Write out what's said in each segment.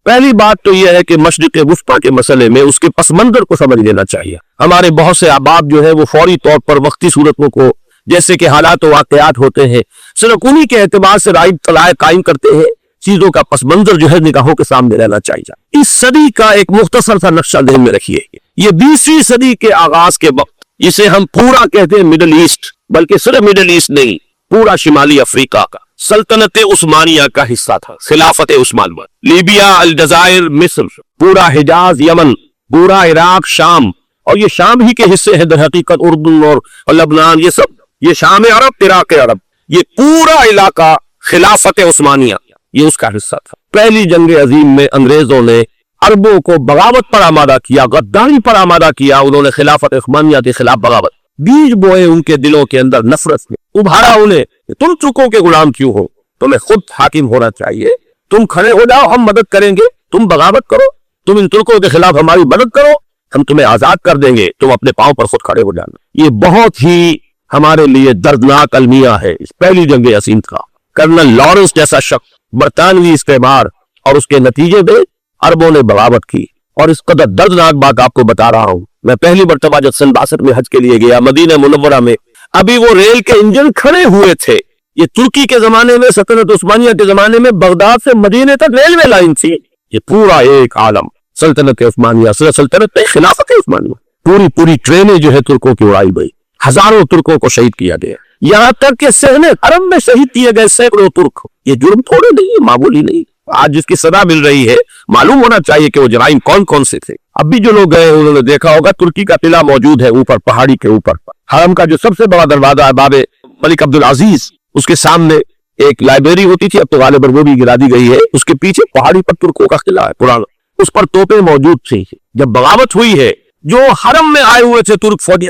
پہلی بات تو یہ ہے کہ مشرق وسطیٰ کے مسئلے میں اس کے پس منظر کو سمجھ لینا چاہیے. ہمارے بہت سے احباب جو ہے وہ فوری طور پر وقتی صورتوں کو جیسے کہ حالات و واقعات ہوتے ہیں صرف انہی کے اعتبار سے رائے طلائع قائم کرتے ہیں. چیزوں کا پس منظر جو ہے نگاہوں کے سامنے رہنا چاہیے. اس صدی کا ایک مختصر سا نقشہ ذہن میں رکھیے. یہ 20ویں صدی کے آغاز کے وقت جسے ہم پورا کہتے ہیں مڈل ایسٹ، بلکہ صرف مڈل ایسٹ نہیں، پورا شمالی افریقہ کا سلطنت عثمانیہ کا حصہ تھا. خلافت عثمانیہ، لیبیا، الجزائر، مصر، پورا حجاز، یمن، پورا عراق، شام، اور یہ شام ہی کے حصے ہیں در حقیقت اردن اور لبنان، یہ سب یہ شام عرب، عراق عرب، یہ پورا علاقہ خلافت عثمانیہ یہ اس کا حصہ تھا. پہلی جنگ عظیم میں انگریزوں نے عربوں کو بغاوت پر آمادہ کیا، غداری پر آمادہ کیا. انہوں نے خلافت عثمانیہ کے خلاف بغاوت، بیج بوئے ان کے دلوں کے اندر نفرت میں، ابھارا انہیں کہ تم ترکوں کے غلام کیوں ہو، تمہیں خود حاکم ہونا چاہیے، تم کھڑے ہو جاؤ، ہم مدد کریں گے، تم بغاوت کرو، تم ان ترکوں کے خلاف ہماری مدد کرو، ہم تمہیں آزاد کر دیں گے، تم اپنے پاؤں پر خود کھڑے ہو جانا. یہ بہت ہی ہمارے لیے دردناک المیہ ہے اس پہلی جنگ عظیم کا. کرنل لارنس جیسا شخص، برطانوی استعمار، اور اس کے نتیجے میں عربوں نے بغاوت کی. اور اس قدر دردناک بات آپ کو بتا رہا ہوں، میں پہلی مرتبہ جب سن 62 میں حج کے لیے گیا مدینہ منورہ میں، ابھی وہ ریل کے انجن کھڑے ہوئے تھے. یہ ترکی کے زمانے میں، سلطنت عثمانیہ کے زمانے میں بغداد سے مدینے تک ریلوے لائن تھی. یہ پورا ایک عالم سلطنت عثمانیہ، سلطنت خلافت عثمانیہ، پوری ٹرینیں جو ہے ترکوں کی اڑائی گئی، ہزاروں ترکوں کو شہید کیا گیا، یہاں تک کہ صحن حرم میں شہید کیے گئے سینکڑوں ترک. یہ جرم تھوڑے نہیں ہے، معمولی نہیں. آج جس کی سزا مل رہی ہے معلوم ہونا چاہیے کہ وہ جرائم کون کون سے تھے. اب بھی جو لوگ گئے انہوں نے دیکھا ہوگا ترکی کا قلعہ موجود ہے اوپر پہاڑی کے اوپر. حرم کا جو سب سے بڑا دروازہ ہے باب ملک عبدالعزیز، اس کے سامنے ایک لائبریری ہوتی تھی، اب تو غالباً وہ بھی گرا دی گئی ہے. اس کے پیچھے پہاڑی پر ترکوں کا قلعہ ہے پرانا، اس پر توپیں موجود تھی. جب بغاوت ہوئی ہے جو حرم میں آئے ہوئے تھے ترک فوجی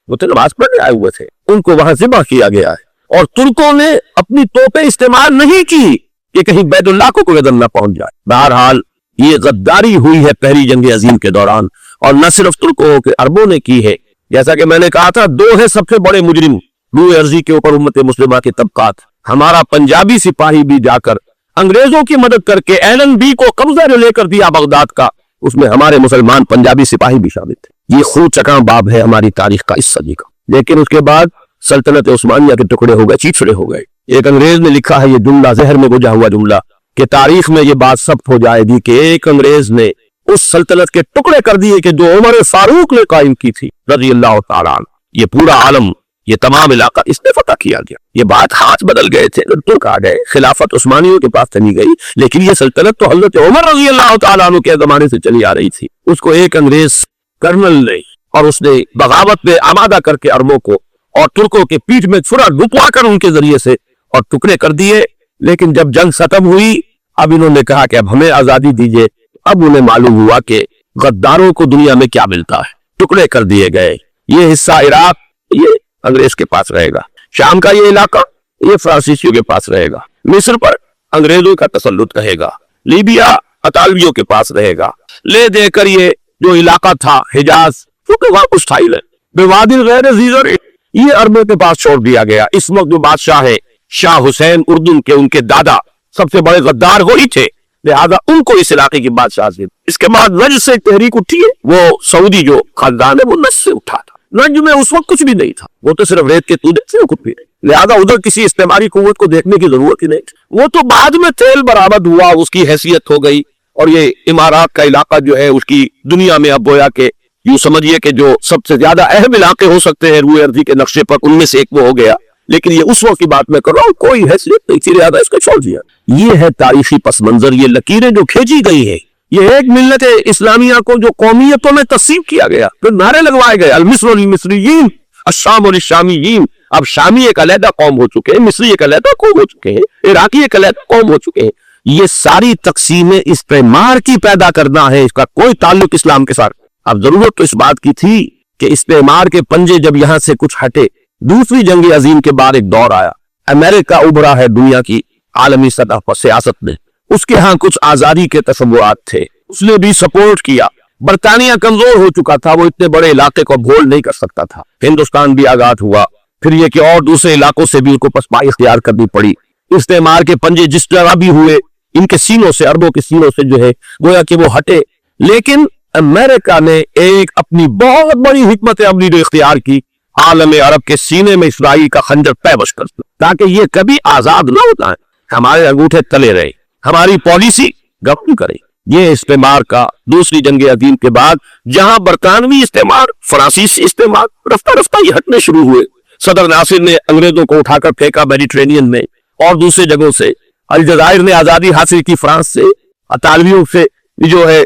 وہ تو نماز پڑھنے آئے ہوئے تھے، ان کو وہاں ذبح کیا گیا ہے. اور ترکوں نے اپنی توپیں استعمال نہیں کی کہ کہیں بیت اللہ کو کوئی قدم نہ پہنچ جائے. بہرحال یہ غداری ہوئی ہے پہلی جنگ عظیم کے دوران، اور نہ صرف ترکوں کے، عربوں نے کی ہے. جیسا کہ میں نے کہا تھا، دو ہے سب سے بڑے مجرم روح ارضی کے اوپر امت مسلمہ کے طبقات. ہمارا پنجابی سپاہی بھی جا کر انگریزوں کی مدد کر کے ایلن بی کو قبضہ جو لے کر دیا بغداد کا، اس میں ہمارے مسلمان پنجابی سپاہی بھی شامل تھے. یہ خون چکاں باب ہے ہماری تاریخ کا اس صدی کا. لیکن اس کے بعد سلطنت عثمانیہ کے ٹکڑے ہو گئے، چیچڑے ہو گئے. ایک انگریز نے لکھا ہے یہ جملہ، ذہن میں گجا ہوا جملہ، کہ تاریخ میں یہ بات ثبت ہو جائے گی کہ ایک انگریز نے اس سلطنت کے ٹکڑے کر دیے کہ جو عمر فاروق نے قائم کی تھی رضی اللہ تعالیٰ عنہ. یہ پورا عالم، یہ تمام علاقہ اس نے فتح کیا گیا. یہ بات ہاتھ بدل گئے تھے، ترک آ گئے، خلافت عثمانیوں کے پاس چلی گئی، لیکن یہ سلطنت تو حضرت عمر رضی اللہ تعالیٰ عنہ کے زمانے سے چلی آ رہی تھی. اس کو ایک انگریز کرنل نے، اور اس نے بغاوت میں آمادہ کر کے عربوں کو اور ترکوں کے پیٹھ میں چھرا ڈپوا کر ان کے ذریعے سے اور ٹکڑے کر دیے. لیکن جب جنگ ختم ہوئی، اب انہوں نے کہا کہ اب ہمیں آزادی دیجئے. اب انہیں معلوم ہوا کہ غداروں کو دنیا میں کیا ملتا ہے. ٹکڑے کر دیے گئے. یہ حصہ عراق یہ انگریز کے پاس رہے گا، شام کا یہ علاقہ یہ فرانسیسیوں کے پاس رہے گا، مصر پر انگریزوں کا تسلط رہے گا، لیبیا اطالویوں کے پاس رہے گا. لے دے کر یہ جو علاقہ تھا حجاز، کیونکہ وہاں کچھ ٹھائل ہے، بوادی غیر ذی زرع، یہ عربوں کے پاس چھوڑ دیا گیا. اس وقت جو بادشاہ ہے شاہ حسین اردن کے، ان کے دادا سب سے بڑے غدار وہی تھے، لہذا ان کو اس علاقے کی بادشاہ سے. اس کے بعد نجد سے تحریک اٹھی ہے، وہ سعودی جو خاندان ہے وہ نجد سے اٹھا تھا. نجد میں اس وقت کچھ بھی نہیں تھا، وہ تو صرف ریت کے تودے سے کچھ بھی نہیں، لہذا ادھر کسی استعماری قوت کو دیکھنے کی ضرورت ہی نہیں. وہ تو بعد میں تیل برآمد ہوا، اس کی حیثیت ہو گئی، اور یہ امارات کا علاقہ جو ہے اس کی دنیا میں اب گویا کہ یوں سمجھیے کہ جو سب سے زیادہ اہم علاقے ہو سکتے ہیں روح ارضی کے نقشے پر، ان میں سے ایک وہ ہو گیا. لیکن یہ اس وقت کی بات میں کر رہا ہوں، کوئی حیثیت نہیں تھی، لہذا اس کو چھوڑ دیا. یہ ہے تاریخی پس منظر، یہ لکیریں جو کھینچی گئی ہے. یہ ایک ملت اسلامیہ کو جو قومیتوں میں تقسیم کیا گیا، پھر نعرے لگوائے گئے، المصر للمصریین، الشام للشامیین. اب شامی ایک علیحدہ قوم ہو چکے ہیں، مصری ایک علیحدہ قوم ہو چکے ہیں، عراقی ایک علیحدہ قوم ہو چکے ہیں. یہ ساری تقسیمیں استعمار کی پیدا کرنا ہے، اس کا کوئی تعلق اسلام کے ساتھ. اب ضرورت تو اس بات کی تھی کہ استعمار کے پنجے جب یہاں سے کچھ ہٹے، دوسری جنگ عظیم کے بعد ایک دور آیا، امریکہ ابھرا ہے دنیا کی عالمی سطح پر سیاست میں. اس کے ہاں کچھ آزادی کے تصورات تھے، اس نے بھی سپورٹ کیا. برطانیہ کمزور ہو چکا تھا، وہ اتنے بڑے علاقے کو بھول نہیں کر سکتا تھا. ہندوستان بھی آزاد ہوا، پھر یہ کہ اور دوسرے علاقوں سے بھی ان کو پسپائی اختیار کرنی پڑی. استعمار کے پنجے جس طرح بھی ہوئے، ان کے سینوں سے, अरबों के सीनों से जो है गोया कि वो हटे. लेकिन अमेरिका ने एक अपनी बहुत बड़ी हिकमत अमली जो इख्तियार की, आलम अरब के सीने में इसराइल का खंजर पैबश कर दिया ताकि ये कभी आजाद ना होता है, हमारे अंगूठे तले रहे, हमारी पॉलिसी गवर्न करे. ये इस्तेमार का दूसरी जंग अजीम के बाद जहां बरतानवी इस्तेमार, फ्रांसीसी इस्तेमार रफ्ता रफ्ता ये हटने शुरू हुए. सदर नासिर ने अंग्रेजों को उठाकर फेंका मेडिटेरेनियन में और दूसरी जगहों से. अलजायर ने आजादी हासिल की फ्रांस से, अतालवियों से जो है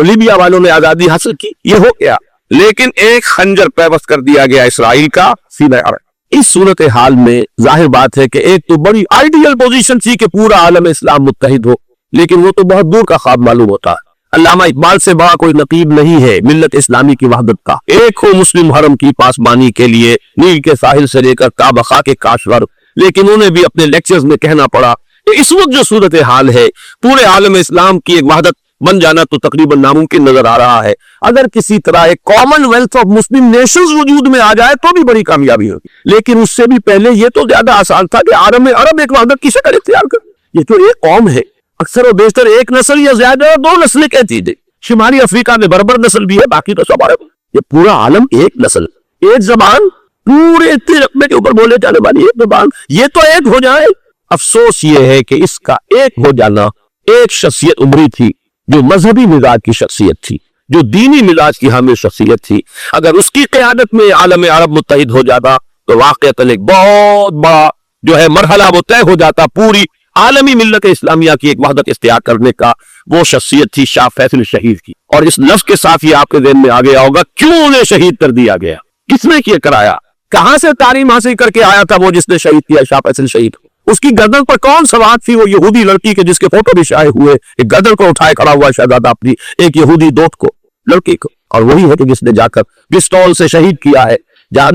लीबिया वालों ने आजादी हासिल की. ये हो गया, लेकिन एक खंजर पैबस्त कर दिया गया इसराइल का सीने अरब. इस सूरत हाल में जाहिर बात है कि एक तो बड़ी आइडियल पोजीशन थी कि पूरा आलम इस्लाम मुत्तहिद हो, लेकिन वो तो बहुत दूर का ख्वाब मालूम होता है. अल्लामा इकबाल से बड़ा कोई नकीब नहीं है मिल्लत इस्लामी की वहदत का. एक हो मुस्लिम हरम की पासबानी के लिए नील के साहिल से लेकर काबखा के काशवर, लेकिन उन्हें भी अपने लेक्चर्स में कहना पड़ा कि इस वक्त जो सूरत हाल है पूरे आलम इस्लाम की एक वहदत बन जाना तो तकरीबन नामुमकिन नजर आ रहा है. अगर किसी तरह एक कॉमनवेल्थ ऑफ मुस्लिम नेशंस वजूद में आ जाए तो भी बड़ी कामयाबी होगी, लेकिन उससे भी पहले ये तो ज्यादा आसान था कि आलम अरब एक वहदत की शक्ल इख्तियार कर. ये तो एक कौम है, अक्सर और बेशतर एक नस्ल या ज्यादा दो नस्लें कहती थी. शुमाली अफ्रीका में बर्बर नस्ल भी है, बाकी तो सब अरब. ये पूरा आलम एक नस्ल, एक जबान, पूरे इतने रकबे के ऊपर बोले जाने वाली एक जबान, ये तो एक हो जाए. अफसोस ये है कि इसका एक हो जाना एक शख्सियत उमरी थी जो मजहबी मिजाज की शख्सियत थी, जो दीनी मिजाज की हामिल शख्सियत थी. अगर उसकी क़यादत में आलम अरब मुत्तहिद हो जाता तो वाक़अतन एक बहुत बड़ा जो है मरहला वो तय हो जाता पूरी आलमी मिल्लत इस्लामिया की एक वहदत इख्तियार करने का. वो शख्सियत थी शाह फैसल शहीद की. और इस लफ्ज के साथ ही आपके ज़हन में आ गया होगा क्यों उन्हें शहीद कर दिया गया, किसने किया कराया, कहां से तालीम हासिल करके आया था वो जिसने शहीद किया शाह फैसल शहीद. उसकी गर्दन पर कौन सवार थी, वो यहूदी लड़की के जिसके फोटो भी शाये हुए, एक गर्दन को उठाए खड़ा हुआ शहजादा अपनी एक यहूदी दोस्त को, लड़की को. और वही है कि जिसने जाकर पिस्तौल से शहीद किया है.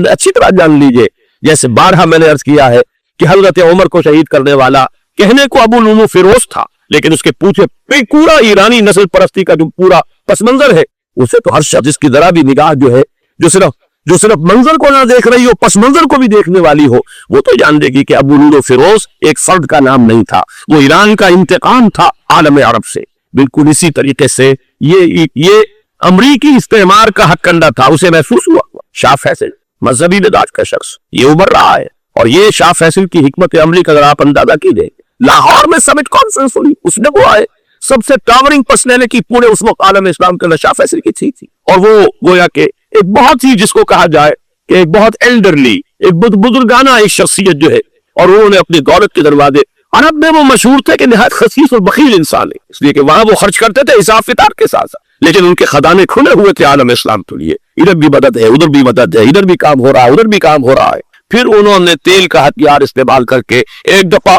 अच्छी तरह जान लीजिए, जैसे 12 मैंने अर्ज किया है कि हजरत उमर को शहीद करने वाला कहने को अबू लुलू फिरोज था, लेकिन उसके पूछे पूरा ईरानी नस्ल परस्ती का जो पूरा पस मंजर है, उसे तो हर शख्स इसकी जरा भी निगाह जो है जो सिर्फ मंजर को ना देख रही हो, पस मंजर को भी देखने वाली हो, वो तो जान देगी कि अबू लुलू फिरोज एक फर्द का नाम नहीं था, वो ईरान का इंतकाम था आलम अरब से. बिल्कुल इसी तरीके से ये अमरीकी इस्तेमार का हथकंडा था, उसे महसूस हुआ. शाह फैसल मजहबी मिजाज का शख्स ये उभर रहा है, और ये शाह फैसल की हिकमत अमली का अगर आप अंदाजा कीजिए, लाहौर में समिट कॉन्फ्रेंस हुई, उसमें वो आए, सबसे टावरिंग पर्सनैलिटी पूरे उस वक्त आलम इस्लाम के शाह फैसल की थी. और वो गोया के एक बहुत ही जिसको कहा जाए कि एक बहुत एल्डरली, एक बुजुर्गाना एक शख्सियत जो है, और उन्होंने अपनी दौलत के दरवाजे, अरब में वो मशहूर थे कि निहायत खसीस और बखील इंसान है, इसलिए कि वहां वो खर्च करते थे हिसाब किताब के साथ साथ, लेकिन उनके खजाने खुले हुए थे आलम इस्लाम के लिए. इधर भी मदद है, उधर भी मदद है, इधर भी काम हो रहा है, उधर भी काम हो रहा है. फिर उन्होंने तेल का हथियार इस्तेमाल करके एक दफा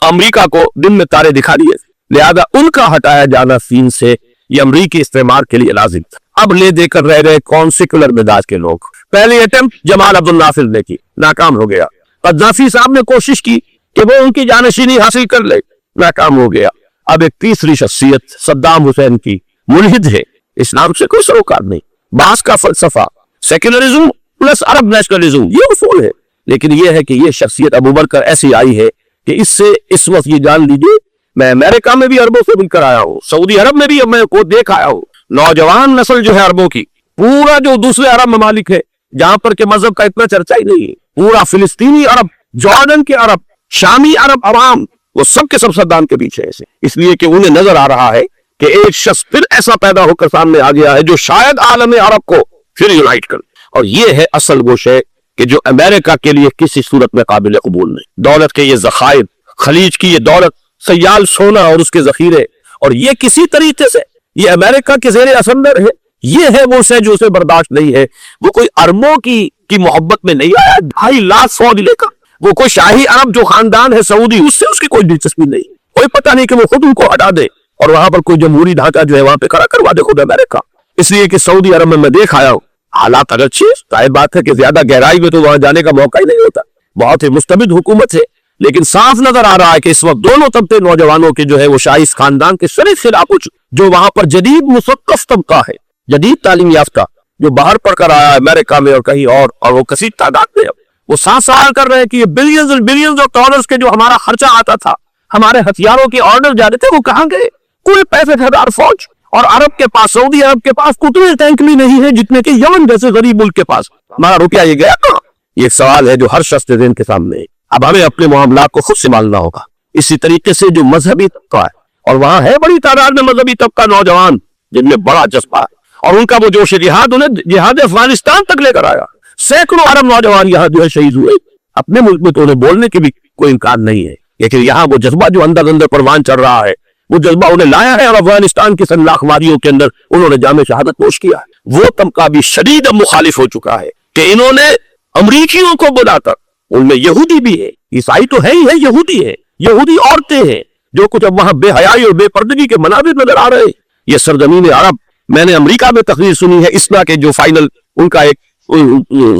अमरीका को दिन में तारे दिखा दिए, लिहाजा उनका हटाया जाना सीन से ये अमरीकी इस्तेमार के लिए लाजिम था. अब ले देकर रह रहे कौन सेकुलर मिजाज के लोग. पहली अटेम्प्ट जमाल अब्दुल नासिर ने की, नाकाम हो गया. कद्दाफी साहब ने कोशिश की कि वो उनकी जानशीनी हासिल कर ले, नाकाम हो गया. अब एक तीसरी शख्सियत सद्दाम हुसैन की, मुल्हिद है, इस्लाम से कोई सरोकार नहीं, बास का फलसफा, सेक्युलरिज्म प्लस अरब नेशनलिज्म, ये उसूल है. लेकिन ये है कि ये शख्सियत अबू बकर ऐसी आई है कि इससे इस वक्त ये जान लीजिए, मैं अमेरिका में भी अरबों से मिलकर आया हूँ, सऊदी अरब में भी मैं को देख आया हूँ. नौजवान नस्ल जो है अरबों की, पूरा जो दूसरे अरब ममालिक है जहां पर के मजहब का इतना चर्चा ही नहीं है, पूरा फिलिस्तीनी अरब, जॉर्डन के अरब, शामी अरब अवाम, वो सब के सब सद्दाम के पीछे है. इसलिए कि उन्हें नजर आ रहा है कि एक शख्स फिर ऐसा पैदा होकर सामने आ गया है जो शायद आलम अरब को फिर यूनाइट कर. और ये है असल वो शय कि जो अमेरिका के लिए किसी सूरत में काबिल कबूल नहीं. दौलत के ये जखायर, खलीज की ये दौलत, सयाल सोना और उसके जखीरे, और ये किसी तरीके से ये अमेरिका के ज़ेरे असंदर है. ये है वो शय जो उसे बर्दाश्त नहीं है. वो कोई अरबों की मोहब्बत में नहीं आया, 2.5 लाख सौदी लेकर. वो कोई शाही अरब जो खानदान है सऊदी, उससे उसकी कोई दिलचस्पी नहीं. कोई पता नहीं कि वो खुद उनको हटा दे और वहां पर कोई जमहूरी ढांचा जो है वहां पे खड़ा करवा दे खुद अमेरिका. इसलिए कि सऊदी अरब में मैं देख आया हूँ, हालात अगर अच्छी, जाहिर बात है कि ज्यादा गहराई में तो वहां जाने का मौका ही नहीं होता, बहुत ही मुस्तबिद हुकूमत है. लेकिन साफ नजर आ रहा है कि इस वक्त दोनों तबके नौजवानों के जो है वो शाही खानदान के सरे खिलाफ जो वहां पर जदीद मुसक्कफ तबका है, जदीद तालीम याफ्ता, जो बाहर पढ़कर आया है अमेरिका में और कहीं और वो कसीर तादाद में, वो साफ सवाल कर रहे हैं कि ये बिलियंस और बिलियंस ऑफ डॉलर्स के जो हमारा खर्चा आता था हमारे हथियारों के ऑर्डर जा रहे थे, वो कहां गए? कुल 65,000 फौज, और अरब के पास, सऊदी अरब के पास उतने टैंक भी नहीं है जितने के यमन जैसे गरीब मुल्क के पास। हमारा रुपया ये गया कहां? ये सवाल है जो हर शख्स के के सामने है। अब हमें अपने मामलात को खुद संभालना होगा। इसी तरीके से जो मजहबी तबका है, और वहां है बड़ी तादाद में मजहबी तबका नौजवान जिनमें बड़ा जज्बा है, और उनका वो जोश जिहाद उन्हें जिहाद अफगानिस्तान तक लेकर आया। सैकड़ों अरब नौजवान यहाँ जो है शहीद हुए। अपने मुल्क में तो उन्हें बोलने की भी कोई इम्कान नहीं है, लेकिन यहाँ वो जज्बा जो अंदर अंदर परवान चढ़ रहा है, वो जज्बा उन्हें लाया है, और अफगानिस्तान की सनलाखवारियों के अंदर उन्होंने जामे शहादत पेश किया है। वो तबका भी शदीद मुखालिफ हो चुका है कि इन्होंने अमरीकियों को बुलाकर, उनमें यहूदी भी है, ईसाई तो है ही है, यहूदी है, यहूदी औरतें हैं जो कुछ अब वहां बेहयाई और बेपर्दगी के मनाजिर नजर आ रहे हैं। ये सरजमीन अरब, मैंने अमेरिका में तकरीर सुनी है, इस्मा के जो फाइनल उनका एक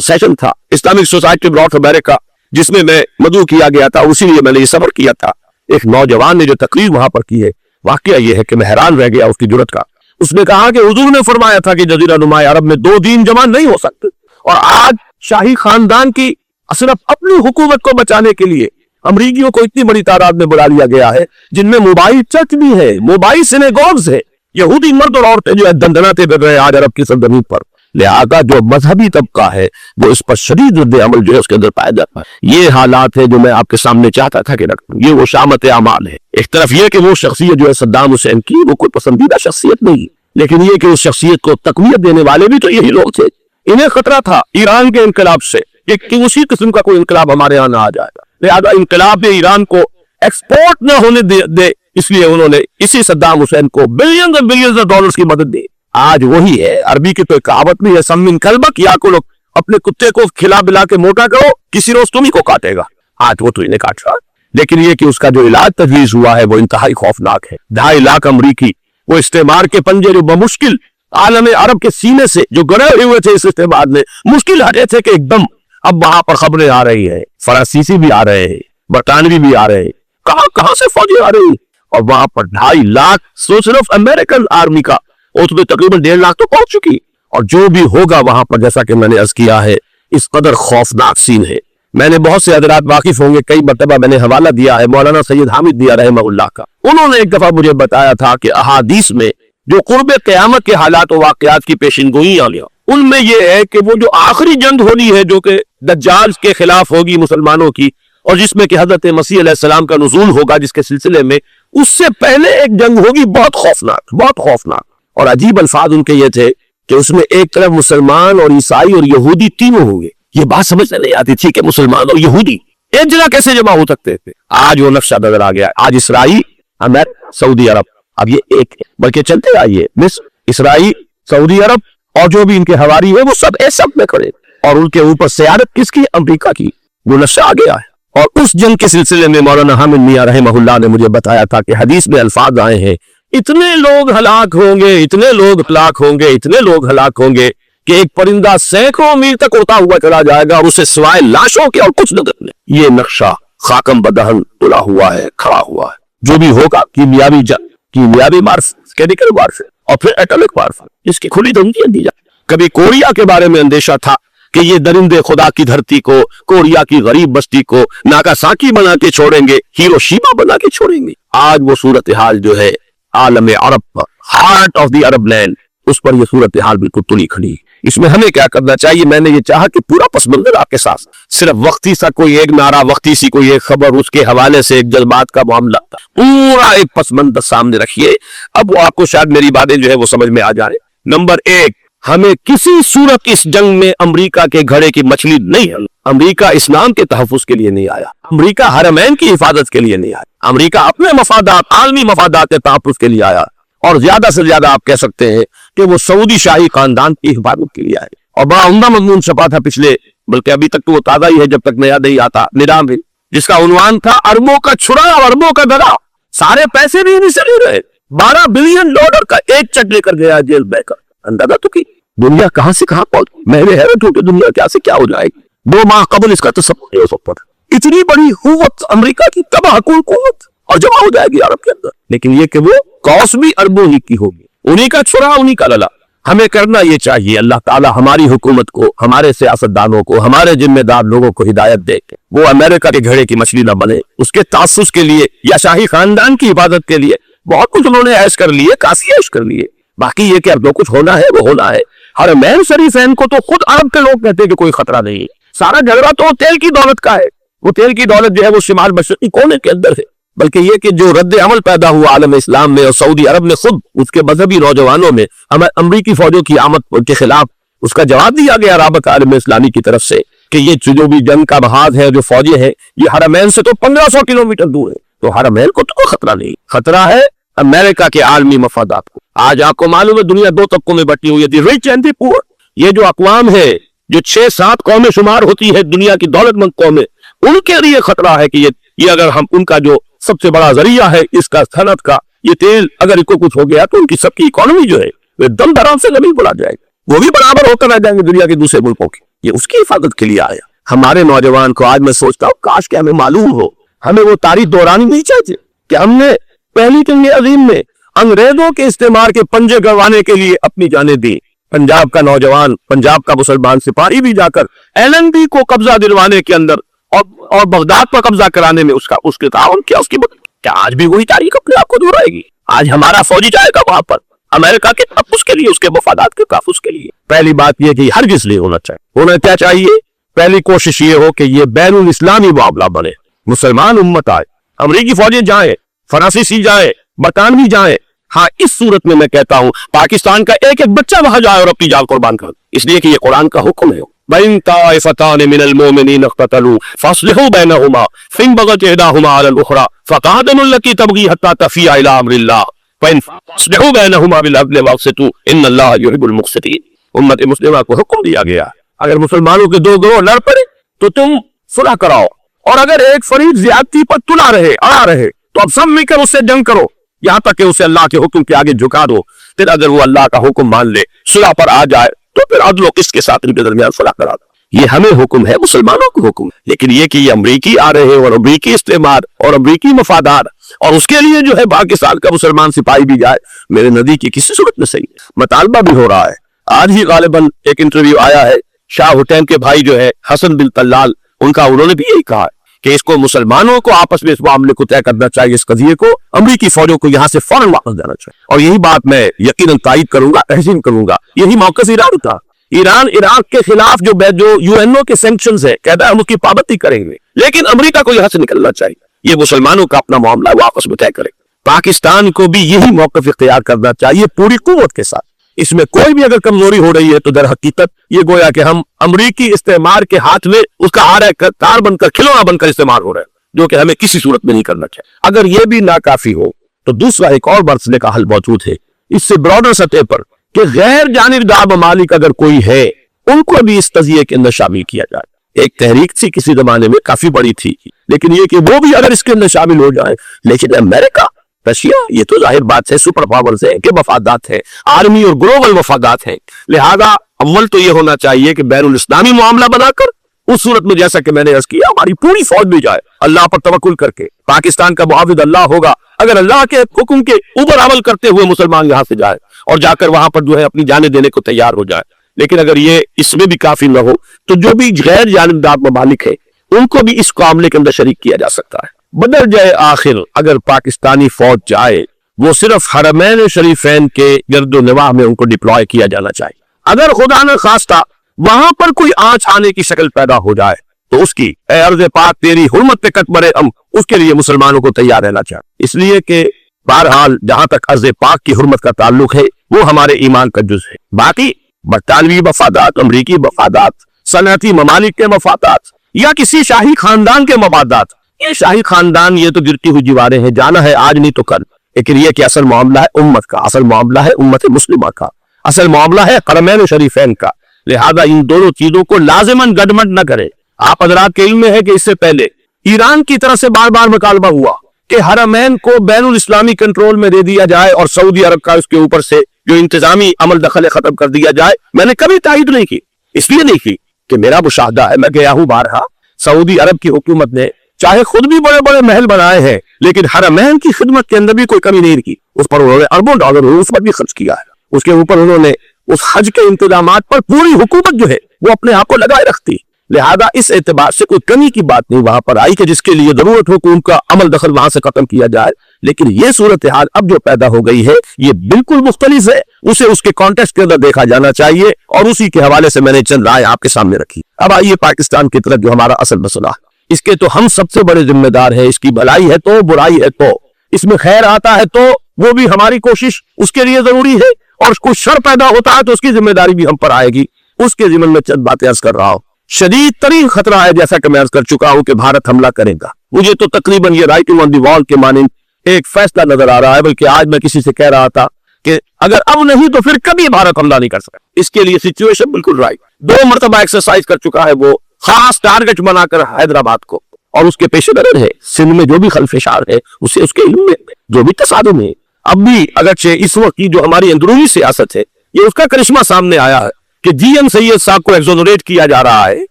सेशन था, Islamic society of north America, जिसमें मैं मदऊ किया गया था, उसी लिए मैंने ये सफर किया था। एक नौजवान ने जो तकरीर वहां पर की है, वाकया ये है कि मैं हैरान रह गया उसकी जुर्रत का। उसने कहा कि हुजूर ने फरमाया था कि जजीरा नुमा अरब में 2 दीन जमा नहीं हो सकते, और आज शाही खानदान की सिर्फ अपनी हुकूमत को बचाने के लिए अमरीकियों को इतनी बड़ी तादाद में बुला लिया गया है, जिनमें मोबाइल चर्च भी है, मोबाइल सिनेगॉग्स है, यहूदी मर्द और औरतें जो है दंदनाते फिर रहे आज अरब की सरजमीन पर। लिहाजा जो मजहबी तबका है वो इस पर शदीद रद्द-ए-अमल जो है उसके अंदर पाया जाता है। ये हालात है जो मैं आपके सामने चाहता था कि रखूं। ये वो शामत अमाल है। एक तरफ ये कि वो शख्सियत जो है सद्दाम हुसैन की, वो कोई पसंदीदा शख्सियत नहीं, लेकिन ये कि उस शख्सियत को तकवीयत देने वाले भी तो यही लोग थे। इन्हें खतरा था ईरान के इनकलाब से कि उसी किस्म का कोई इनकलाब हमारे यहाँ ना आ जाएगा। लिहाजा इनकलाब ने ईरान को एक्सपोर्ट न होने दे, इसलिए उन्होंने इसी सद्दाम हुसैन को बिलियंस और बिलियंस ऑफ डॉलर्स की मदद दी। आज वही है, अरबी की तो कहावत भी है, सम्मिन कल्बक, या को लोग अपने कुत्ते को खिला बिला के मोटा करो, किसी रोज तुम ही को काटेगा। आज वो तो इन्हें काट रहा, लेकिन ये कि उसका जो इलाज तजवीज हुआ है वो इंतहाई खौफनाक है। 2.5 लाख अमरीकी वो इस्तेमार के पंजे जो बमुश्किल आलम अरब के सीने से जो गड़े हुए थे इस इस्तेमार में, मुश्किल हटे थे कि एकदम अब वहां पर खबरें आ रही है, फरांसीसी भी आ रहे हैं, बरतानवी भी आ रहे हैं, कहां से फौजी आ रही, और वहां पर 2.5 लाख सिर्फ अमेरिकन आर्मी का, उसमें तकरीबन 1.5 लाख तो पहुंच चुकी। और जो भी होगा वहां पर, जैसा कि मैंने अर्ज किया है, इस कदर खौफनाक सीन है। मैंने बहुत से हजरात वाकिफ होंगे, कई मरतबा मैंने हवाला दिया है मौलाना सैयद हामिद दिया रहमहुल्लाह का। उन्होंने एक दफा मुझे बताया था कि अहादीस में जो कुर्ब क़यामत के हालात और वाक़यात की पेशिनगोई आ गया, उनमें यह है कि वो जो आखिरी जंग होनी है जो कि दज्जाल के खिलाफ होगी मुसलमानों की, और जिसमें कि हजरत मसीह अलैहिस्सलाम का नुज़ूल होगा, जिसके सिलसिले में उससे पहले एक जंग होगी बहुत खौफनाक। और अजीब अल्फाज उनके ये थे कि उसमें एक तरफ मुसलमान और ईसाई और यहूदी तीनों होंगे। ये बात समझ नहीं आती थी कि मुसलमान और यहूदी एक जगह कैसे जमा हो सकते थे। आज वो नक्शा नजर आ गया। आज इसराइल, अमेरिका, सऊदी अरब, अब ये एक है, बल्कि चलते आइए, मिस्र, इसराइल, सऊदी अरब और जो भी इनके हवारी है वो सब सब में खड़े, और उनके ऊपर सियादत किसकी? अमेरिका की। वो नक्शा आ गया है। और उस जंग के सिलसिले में मौलाना हामिद मियां रहमहुल्लाह ने मुझे बताया था कि हदीस में अल्फाज आए हैं, इतने लोग हलाक होंगे, इतने लोग हलाक होंगे, इतने लोग हलाक होंगे कि एक परिंदा सैकड़ों मील तक उड़ता हुआ चला जाएगा और उसे सिवाय लाशों के और कुछ नजर नहीं। ये नक्शा खाकम बदहन तुला हुआ है, खड़ा हुआ है। जो भी होगा कीमियावी मार्फत, केमिकल मार्फत और फिर एटॉमिक मार्फत, इसकी खुली धमकियां दी जाए। कभी कोरिया के बारे में अंदेशा था कि ये दरिंदे खुदा की धरती को, कोरिया की गरीब बस्ती को नागासाकी बना के छोड़ेंगे, हिरोशिमा बना के छोड़ेंगे। आज वो सूरत हाल जो है आलम अरब पर, heart of the Arab land, उस पर ये सूरत हाल बिल्कुल तुली खड़ी। इसमें हमें क्या करना चाहिए? मैंने ये चाहा कि पूरा पस मंजर आपके साथ, सिर्फ वक्ती सा कोई एक नारा, वक्ती सी कोई एक खबर, उसके हवाले से एक जज्बात का मामला, पूरा एक पस मंजर सामने रखिए। अब वो आपको शायद मेरी बातें जो है वो समझ में आ जाए। नंबर 1, हमें किसी सूरत इस जंग में अमेरिका के घड़े की मछली नहीं है। अमेरिका इस्लाम के तहफ़्फ़ुज़ के लिए नहीं आया, अमेरिका हरमैन की हिफाजत के लिए नहीं आया, अमेरिका अपने मफादात, आलमी मफादात के तहफ़्फ़ुज़ के लिए आया। और ज्यादा से ज्यादा आप कह सकते हैं कि वो सऊदी शाही खानदान की हिफाजत के लिए आए। और बड़ा उम्दा मज़मून छपा था पिछले, बल्कि अभी तक तो वो ताज़ा ही है जब तक नया नहीं आता, निजाम है, जिसका उन्वान था अरबों का छुरा और अरबों का दगा। सारे पैसे भी इन्हीं से ले रहे। $12 बिलियन का एक चेक लेकर गया जेल बैकर। अंदाजा तो की दुनिया कहां से कहां पहुंच। मैं हैरत हूं कि दुनिया क्या से क्या हो जाएगी। 2 माह कबल इसका तसव्वुर नहीं हो सकता था। इतनी बड़ी कुव्वत अमेरिका की, तबाहकुल कुव्वत, और जमा हो जाएगी अरब के अंदर। लेकिन ये कि वो कॉस्ट भी अरबों ही की होगी, उन्हीं का छुरा, उन्हीं का लला। ہمیں کرنا یہ چاہیے اللہ تعالیٰ ہماری حکومت کو, ہمارے سیاستدانوں کو, ہمارے ذمہ دار لوگوں کو ہدایت دے کہ وہ امریکہ کے گھڑے کی مچھلی نہ بنے, اس کے تعفظ کے لیے یا شاہی خاندان کی حفاظت کے لیے بہت کچھ انہوں نے عیش کر لیے, کافی عیش کر لیے. باقی یہ کہ اب جو کچھ ہونا ہے وہ ہونا ہے. حرمین شریفین کو تو خود عرب کے لوگ کہتے ہیں کہ کوئی خطرہ نہیں ہے. سارا جھگڑا تو تیل کی دولت کا ہے. وہ تیل کی دولت جو ہے وہ شمال مشرقی کونے کے اندر ہے. بلکہ یہ کہ جو رد عمل پیدا ہوا عالم اسلام میں اور سعودی عرب نے خود اس کے مذہبی نوجوانوں میں امریکی فوجوں کی آمد کے خلاف اس کا جواب دیا گیا رابط عالم اسلامی کی طرف سے کہ یہ جو بھی جنگ کا محاذ ہے, جو فوجیں ہیں, یہ حرمین سے تو 1500 کلومیٹر دور ہے. تو حرمین کو تو کوئی خطرہ نہیں, خطرہ ہے امریکہ کے عالمی مفادات کو. آج آپ کو معلوم ہے دنیا دو طبقوں میں بٹی ہوئی ہے, دی ریچ اینڈ دی پور. یہ جو اقوام ہے, جو 6-7 قومیں شمار ہوتی ہے دنیا کی دولت مند قومیں, ان کے لیے خطرہ ہے کہ یہ اگر ہم ان کا جو سب سے بڑا ذریعہ ہے اس کا صنعت کا یہ تیل اگر اس کو کچھ ہو گیا تو ان کی سب کی اکانومی جو ہے وہ دم دھرام سے زمین بڑھا جائے گا. وہ بھی برابر ہوتا رہ جائیں گے دنیا کے دوسرے ملکوں کی. یہ اس کی حفاظت کے لیے آیا. ہمارے نوجوان کو آج میں سوچتا ہوں کاش کہ ہمیں معلوم ہو, ہمیں وہ تاریخ دورانی نہیں چاہیے کہ ہم نے پہلی جنگ عظیم میں انگریزوں کے استعمار کے پنجے گڑوانے کے لیے اپنی جانیں دی. پنجاب کا نوجوان, پنجاب کا مسلمان سپاہی بھی جا کر LNP کو قبضہ دلوانے کے اندر اور بغداد پر قبضہ کرانے میں اس کے تعاون کیا, اس کی کیا آج بھی وہی تاریخ اپنے آپ کو دہرائے گی؟ آج ہمارا فوجی جائے گا وہاں پر امریکہ کے تحفظ کے لیے, اس کے مفادات کے تحفظ کے لیے. پہلی بات یہ کہ ہرگز نہیں ہونا چاہیے. ہونا کیا چاہیے؟ پہلی کوشش یہ ہو کہ یہ بین الاسلامی معاملہ بنے, مسلمان امت آئے, امریکی فوجیں جائیں, فرانسیسی جائیں, برطانوی جائیں. ہاں اس صورت میں کہتا ہوں پاکستان کا ایک ایک بچہ وہاں جائے اور اپنی جان قربان کر, اس لیے کہ یہ قرآن کا حکم ہے. بَإِن طَائِفَتَانِ مِنَ الْمُؤْمِنِينَ اقْتَتَلُوا فَأَصْلِحُوا بَيْنَهُمَا فَإِن بَغَتْ إِحْدَاهُمَا عَلَى الْأُخْرَى فَقَاتِلُوا الَّتِي تَبْغِي حَتَّى تَفِيءَ إِلَى أَمْرِ اللَّهِ فَإِن فَأَصْلِحُوا بَيْنَهُمَا بِالْعَدْلِ وَأَقْسِطُوا إِنَّ اللَّهَ يُحِبُّ الْمُقْسِطِينَ. امت مسلمہ کو حکم دیا گیا اگر مسلمانوں کے دو گروہ لڑ پڑے تو تم صلح کراؤ, اور اگر ایک فریق زیادتی پر تلا رہے, اڑا رہے, تو اب سب مل کر اس سے جنگ کرو یہاں تک کہ اسے اللہ کے حکم کے آگے جھکا دو. پھر اگر وہ اللہ کا حکم مان لے, صلح پر آ جائے, تو پھر عدل و قسط کے ساتھ ان کے درمیان صلح کرا دو. یہ ہمیں حکم ہے, مسلمانوں کو حکم ہے. لیکن یہ کہ یہ امریکی آ رہے اور امریکی استعمار اور امریکی مفادات, اور اس کے لیے جو ہے پاکستان کا مسلمان سپاہی بھی جائے, میرے نزدیک کی کسی صورت میں صحیح ہے. مطالبہ بھی ہو رہا ہے. آج ہی غالباً ایک انٹرویو آیا ہے شاہ حسین کے بھائی جو ہے حسن بن طلال, ان کا, انہوں نے بھی یہی کہا ہے کہ اس کو مسلمانوں کو آپس میں اس معاملے کو طے کرنا چاہیے, اس قضیے کو امریکی فوجوں کو یہاں سے فوراً واپس جانا چاہیے. اور یہی بات میں یقیناً تائید کروں گا, تحسین کروں گا. یہی موقف ایران تھا. ایران عراق کے خلاف جو UNO کے سینکشنز ہے کہتا ہے ہم اس کی پابندی کریں گے, لیکن امریکہ کو یہاں سے نکلنا چاہیے. یہ مسلمانوں کا اپنا معاملہ وہ آپس میں طے کریں. پاکستان کو بھی یہی موقف اختیار کرنا چاہیے پوری قوت کے ساتھ. اس میں کوئی بھی اگر کمزوری ہو رہی ہے تو در حقیقت یہ گویا کہ ہم امریکی استعمار کے ہاتھ میں اس کا آرہ کار بن کر, کھلونا بن کر استعمال ہو رہے ہیں, جو کہ ہمیں کسی صورت میں نہیں کرنا چاہیے. اگر یہ بھی ناکافی ہو تو دوسرا ایک اور مسئلے کا حل موجود ہے اس سے براڈر سطح پر, کہ غیر جانبدار ممالک اگر کوئی ہے ان کو بھی اس قضیے کے اندر شامل کیا جائے. ایک تحریک تھی کسی زمانے میں, کافی بڑی تھی, لیکن یہ کہ وہ بھی اگر اس کے اندر شامل ہو جائے. لیکن امریکہ, رشیا, یہ تو ظاہر بات ہے سپر پاورز ہیں کہ مفادات ہیں, عالمی اور گلوبل مفادات ہیں. لہذا اول تو یہ ہونا چاہیے کہ بین الاسلامی معاملہ بنا کر اس صورت میں جیسا کہ میں نے عرض کیا ہماری پوری فوج بھی جائے, اللہ پر توکل کر کے. پاکستان کا معاہد اللہ ہوگا اگر اللہ کے حکم کے اوپر عمل کرتے ہوئے مسلمان یہاں سے جائے اور جا کر وہاں پر جو ہے اپنی جانیں دینے کو تیار ہو جائے. لیکن اگر یہ اس میں بھی کافی نہ ہو تو جو بھی غیر جانبدار ممالک ہیں ان کو بھی اس معاملے کے اندر شریک کیا جا سکتا ہے. بدل جائے آخر اگر پاکستانی فوج جائے, وہ صرف حرمین شریفین کے گرد و نواح میں ان کو ڈپلوائے کیا جانا چاہیے. اگر خدا نہ خواستہ وہاں پر کوئی آنچ آنے کی شکل پیدا ہو جائے تو اس کی, اے ارض پاک تیری حرمت پہ کٹ مرے ہم, اس کے لیے مسلمانوں کو تیار رہنا چاہیے. اس لیے کہ بہرحال جہاں تک ارض پاک کی حرمت کا تعلق ہے وہ ہمارے ایمان کا جز ہے. باقی برطانوی مفادات, امریکی مفادات, صنعتی ممالک کے مفادات یا کسی شاہی خاندان کے مفادات, یہ شاہی خاندان یہ تو گرتی ہوئی دیواریں ہیں, جانا ہے آج نہیں تو کل. لیکن یہ کہ اصل معاملہ ہے امت کا, اصل معاملہ ہے امت مسلمہ کا, اصل معاملہ ہے حرمین شریفین کا. لہذا ان دونوں چیزوں کو لازماً گڈمٹ نہ کرے. آپ حضرات کے علم میں ہے کہ اس سے پہلے ایران کی طرف سے بار بار مطالبہ ہوا کہ حرمین کو بین الاسلامی کنٹرول میں دے دیا جائے اور سعودی عرب کا اس کے اوپر سے جو انتظامی عمل دخل ختم کر دیا جائے. میں نے کبھی تائید نہیں کی, اس لیے نہیں کی کہ میرا مشاہدہ ہے, میں گیا ہوں بارہا, سعودی عرب کی حکومت نے چاہے خود بھی بڑے بڑے محل بنائے ہیں لیکن حرمین کی خدمت کے اندر بھی کوئی کمی نہیں کی. اس پر انہوں نے اربوں ڈالر اس پر بھی خرچ کیا ہے. اس کے اوپر انہوں نے उस हज के इंतजामात पर पूरी हुकूमत जो है वो अपने आप को लगाए रखती है। लिहाजा इस एतबार से कोई कमी की बात नहीं वहां पर आई कि जिसके लिए जरूरत हो कि उनका अमल दखल वहां से खत्म किया जाए। लेकिन ये सूरत हाल अब जो पैदा हो गई है ये बिल्कुल मुख्तलिफ है, उसे उसके कॉन्टेक्स्ट के अंदर देखा जाना चाहिए और उसी के हवाले से मैंने चंद राय आपके सामने रखी। अब आइए पाकिस्तान की तरफ, जो हमारा असल मसला है, इसके तो हम सबसे बड़े जिम्मेदार हैं। इसकी भलाई है तो, बुराई है तो, इसमें खैर आता है तो वो भी हमारी कोशिश उसके लिए जरूरी है, और कुछ शर पैदा होता है तो उसकी जिम्मेदारी भी हम पर आएगी। उसके जिम्मे में चंद बातें अर्ज कर रहा हूं। शदीद तरीन खतरा है, जैसा कि मैं अर्ज कर चुका हूं, कि भारत हमला करेगा। मुझे तो तकरीबन ये राइटिंग ऑन द वॉल के मानिंद एक फैसला नजर आ रहा है, बल्कि आज मैं किसी से कह रहा था कि अगर अब नहीं तो फिर कभी भारत हमला नहीं कर सकता। इसके लिए सिचुएशन बिल्कुल राइट। 2 मरतबा एक्सरसाइज कर चुका है वो, खास टारगेट बनाकर हैदराबाद को, और उसके पेश नजर है सिंध में जो भी खलफिशार है उसे उसके इल्म में जो भी तसादुम है। अब भी अगरचे इस वक्त की जो हमारी अंदरूनी सियासत है ये उसका करिश्मा सामने आया है कि जीएम सैयद साहब को एक्सोनरेट किया जा रहा है,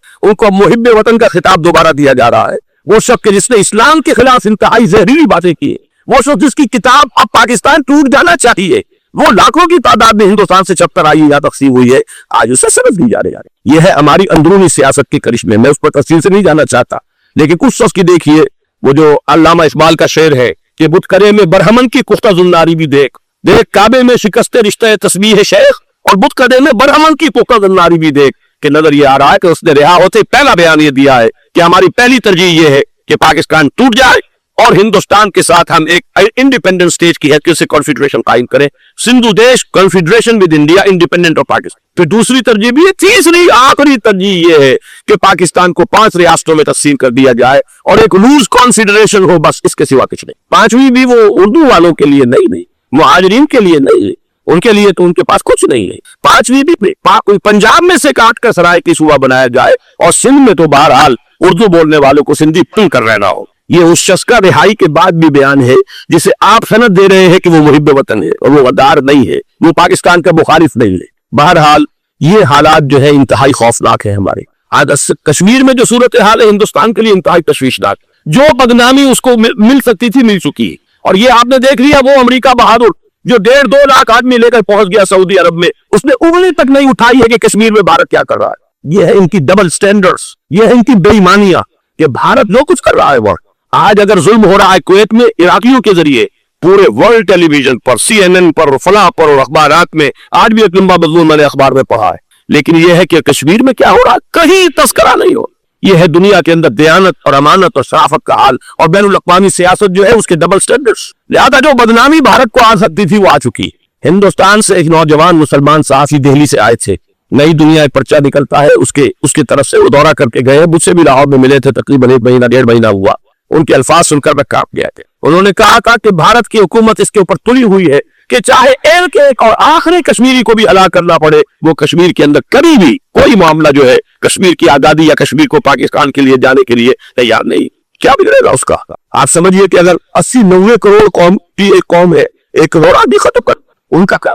उनको मुहिब्बे वतन का खिताब दोबारा दिया जा रहा है। वो शख्स जिसने इस्लाम के खिलाफ इंतहाई जहरीली बातें की, वो शख्स जिसकी किताब अब पाकिस्तान टूट जाना चाहिए, वो लाखों की तादाद में हिंदुस्तान से छपकर आई या तकसीम हुई है, आज उसे समझ दी जा रही है। यह है हमारी अंदरूनी सियासत के करिश्मे। मैं उस पर तफसील से नहीं जाना चाहता, लेकिन कुछ शख्स की देखिए, वो जो अल्लामा इस्माइल का शेर है कि बुतकरे में बरहमन की कुख्ता जुन्नारी भी देख, देख काबे में शिकस्ते रिश्ते तस्बीह शेख, और बुतकरे में बरहमन की कुख्ता जुन्नारी भी देख। के नजर ये आ रहा है कि उसने रिहा होते पहला बयान ये दिया है कि हमारी पहली तरजीह ये है कि पाकिस्तान टूट जाए और हिंदुस्तान के साथ हम एक इंडिपेंडेंट स्टेट की हैसियत से कॉन्फेडरेशन कायम करें, सिंधु देश confederation with India independent of Pakistan. फिर दूसरी तरजीह भी है, तीसरी आखिरी तरजीह ये है कि पाकिस्तान को 5 रियासतों में तकसीम कर दिया जाए और एक लूज कॉन्सिडरेशन हो, बस इसके सिवा कुछ नहीं। 5वीं भी वो उर्दू वालों के लिए नहीं, मुहाजिरीन के लिए नहीं, उनके लिए तो उनके पास कुछ नहीं है। 5वीं भी पंजाब में से काट कर सराय की सूबा बनाया जाए और सिंध में तो बहरहाल उर्दू बोलने वालों को सिंधी कर रहना हो। ये उस शख्स का रिहाई के बाद भी बयान है जिसे आप सनद दे रहे हैं कि वो मुहिब्बे वतन है, और वो गद्दार नहीं है, वो पाकिस्तान का मुखालिफ नहीं है। बहरहाल ये हालात जो है इंतहाई खौफनाक है हमारे। आज कश्मीर में जो सूरत हाल है हिंदुस्तान के लिए इंतहाई तशवीशनाक, जो बदनामी उसको मिल सकती थी मिल चुकी है। और ये आपने देख लिया, वो अमेरिका बहादुर जो 1.5-2 लाख आदमी लेकर पहुंच गया सऊदी अरब में, उसने उंगली तक नहीं उठाई है कि कश्मीर में भारत क्या कर रहा है। ये है इनकी डबल स्टैंडर्ड्स, ये है इनकी बेईमानियां कि भारत जो कुछ कर रहा है वो आज अगर जुल्म हो रहा है कुवैत में इराकियों के जरिए, पूरे वर्ल्ड टेलीविजन पर, CNN पर, फला पर और अखबारात में, आज भी एक लंबा मजमून मैंने अखबार में पढ़ा है। लेकिन यह है कि कश्मीर में क्या हो रहा है कहीं तस्करा नहीं हो। यह है दुनिया के अंदर दयानत और अमानत और शराफत का हाल, और बैनुल अक़वामी सियासत जो है उसके डबल स्टैंडर्ड्स। लिहाजा जो बदनामी भारत को आ सकती थी वो आ चुकी। हिंदुस्तान से एक नौजवान मुसलमान सहाफी दिल्ली से आए थे, नई दुनिया एक पर्चा निकलता है उसके तरफ से, वो दौरा करके गए, मुझसे भी लाहौर में मिले थे, तकरीबन 1 महीना 1.5 महीना हुआ। उनके अल्फाज सुनकर मैं कांप गया थे। उन्होंने कहा था कि भारत की हुकूमत इसके ऊपर तुली हुई है कि चाहे एक और आखिरी कश्मीरी को भी हलाक करना पड़े, वो कश्मीर के अंदर कभी भी कोई मामला जो है कश्मीर की आजादी या कश्मीर को पाकिस्तान के लिए जाने के लिए तैयार नहीं। क्या बिगड़ेगा उसका? आप समझिए कि अगर 80-90 करोड़ कौम की एक कौम है, 1 करोड़ आदमी खत्म कर,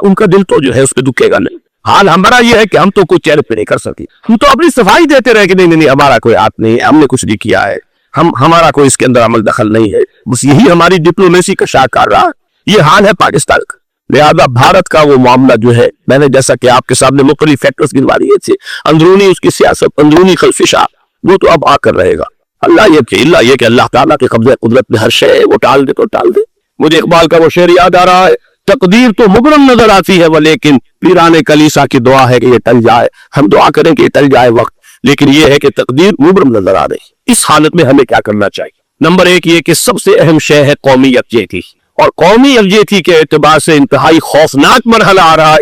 उनका दिल तो जो है उस पर दुखेगा नहीं। हाल हमारा ये है कि हम तो कुछ चेहरे पे नहीं कर सके, हम तो अपनी सफाई देते रहे कि नहीं हमारा कोई हाथ नहीं, हमने कुछ नहीं किया है, हमारा कोई इसके अंदर अमल दखल नहीं है। बस यही हमारी डिप्लोमेसी का शाहकार रहा। ये हाल है पाकिस्तान का। लिहाजा भारत का वो मामला जो है, मैंने जैसा कि आपके सामने मुख्तलिफ फैक्टर्स गिनवा दिए थे, अंदरूनी उसकी सियासत, अंदरूनी खलफिशा, वो तो अब आकर रहेगा। अल्लाह ये कि अल्लाह ताला के कब्ज़े कुदरत में हर शय वो टाल दे तो टाल दे। मुझे इकबाल का वो शेर याद आ रहा है, तकदीर तो मुबरम नजर आती है वो, लेकिन पीराने कलीसा की दुआ है कि ये टल जाए। हम दुआ करें कि ये टल जाए वक्त, लेकिन ये है कि तकदीर मुबरम नजर आ रही। इस हालत में हमें क्या करना चाहिए? नंबर 1 ये कि सबसे अहम शय है कौमी यकजहती, और कौमी यकजहती के एतबार से इंतहाई खौफनाक मरहला आ रहा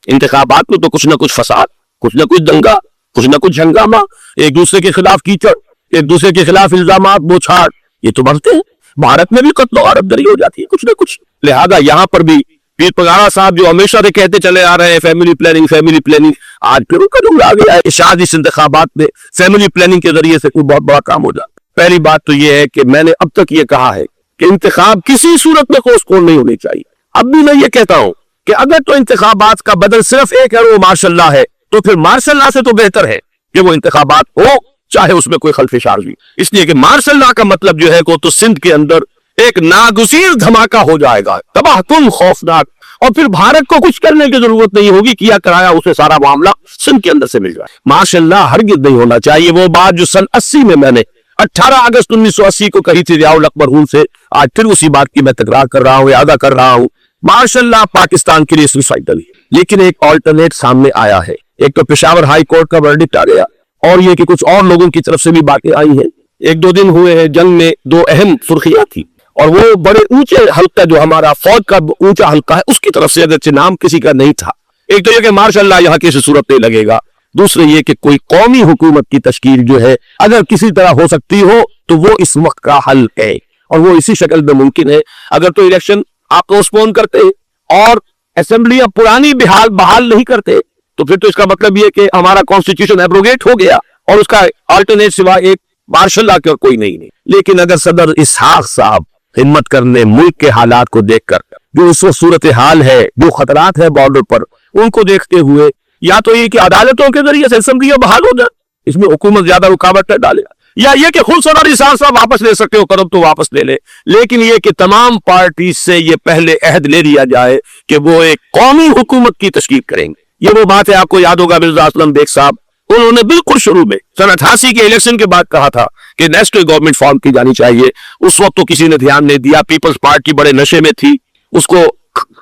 इंतखाबात में तो कुछ न कुछ फसाद, कुछ न कुछ दंगा, कुछ न कुछ हंगामा, एक दूसरे के खिलाफ कीचड़, एक दूसरे के खिलाफ इल्जामात बोछार, ये तो बढ़ते हैं। भारत में भी कत्ल और अरबदरी हो जाती है कुछ न कुछ। लिहाजा यहाँ पर भी पीर पगारा साहब जो हमेशा से कहते चले आ रहे हैं फैमिली प्लानिंग, आज फिर उनका जुमला आ गया है। शायद इस इंतखाबात में फैमिली प्लानिंग के जरिए से कोई बहुत बड़ा काम हो जाता। पहली बात तो यह है कि मैंने अब तक ये कहा है कि इंतखाब किसी सूरत में पोस्टपोन नहीं होनी चाहिए। अब भी मैं ये कहता हूं कि अगर तो इंतखाबात का बदल सिर्फ एक है, वो मार्शल लॉ है, तो फिर मार्शल लॉ से तो बेहतर है कि वो इंतखाबात हो, चाहे उसमें कोई खलफिशार भी। इसलिए कि मार्शल लॉ का मतलब जो है को तो सिंध के अंदर एक नागुज़ीर धमाका हो जाएगा, तबाहकुन खौफनाक, और फिर भारत को कुछ करने की जरूरत नहीं होगी, किया कराया उसे सारा मामला सिंध के अंदर से मिल जाए। माशाल्लाह हरगिज़ नहीं होना चाहिए वो बात जो सन 80 में मैंने 18 अगस्त 1980 को कही थी रियाउल अकबर हुन से, आज फिर उसी बात की मैं तकरार कर रहा हूँ, यादा कर रहा हूँ। माशाल्लाह पाकिस्तान के लिए सुसाइडल, लेकिन एक ऑल्टरनेट सामने आया है। एक तो पेशावर हाई कोर्ट का वर्डिक्ट आ गया, और ये कि कुछ और लोगों की तरफ से भी बातें आई हैं। एक दो दिन हुए हैं, जंग में दो अहम सुर्खियां थी, और वो बड़े ऊंचे हल्का जो हमारा फौज का ऊंचा हल्का है उसकी तरफ से अगरचे नाम किसी का नहीं था। एक तो ये कि माशाल्लाह यहाँ किसी सूरत नहीं लगेगा, दूसरे ये कि कोई कौमी हुकूमत की तश्कील जो है अगर किसी तरह हो सकती हो तो वो इस वक्त का हल है, और वो इसी शक्ल में मुमकिन है। अगर तो इलेक्शन आप पोस्टपोन करते और असेंबलियां पुरानी बहाल नहीं करते तो फिर तो इसका मतलब ये कि हमारा कॉन्स्टिट्यूशन एब्रोगेट हो गया और उसका अल्टरनेट सिवाय एक मार्शल के और कोई नहीं। लेकिन अगर सदर इसहाक साहब हिम्मत करने मुल्क के हालात को देखकर, जो इस वक्त सूरत हाल है, जो खतरात है बॉर्डर पर, उनको देखते हुए या तो ये कि अदालतों के जरिए से असेंबलियां बहाल हो जाए, इसमें हुकूमत ज्यादा रुकावट न डाले, या ये कि खुद सदर इसहाक साहब वापस ले सकते हो कदम तो वापस ले ले, लेकिन ये कि तमाम पार्टी से ये पहले अहद ले लिया जाए कि वो एक कौमी हुकूमत की तश्कील करेंगे। ये वो बात है, आपको याद होगा मिर्जा असलम बेग साहब, उन्होंने बिल्कुल शुरू में सन 88 के इलेक्शन के बाद कहा था कि नेशनल गवर्नमेंट फॉर्म की जानी चाहिए। उस वक्त तो किसी ने ध्यान नहीं दिया, पीपल्स पार्टी बड़े नशे में थी, उसको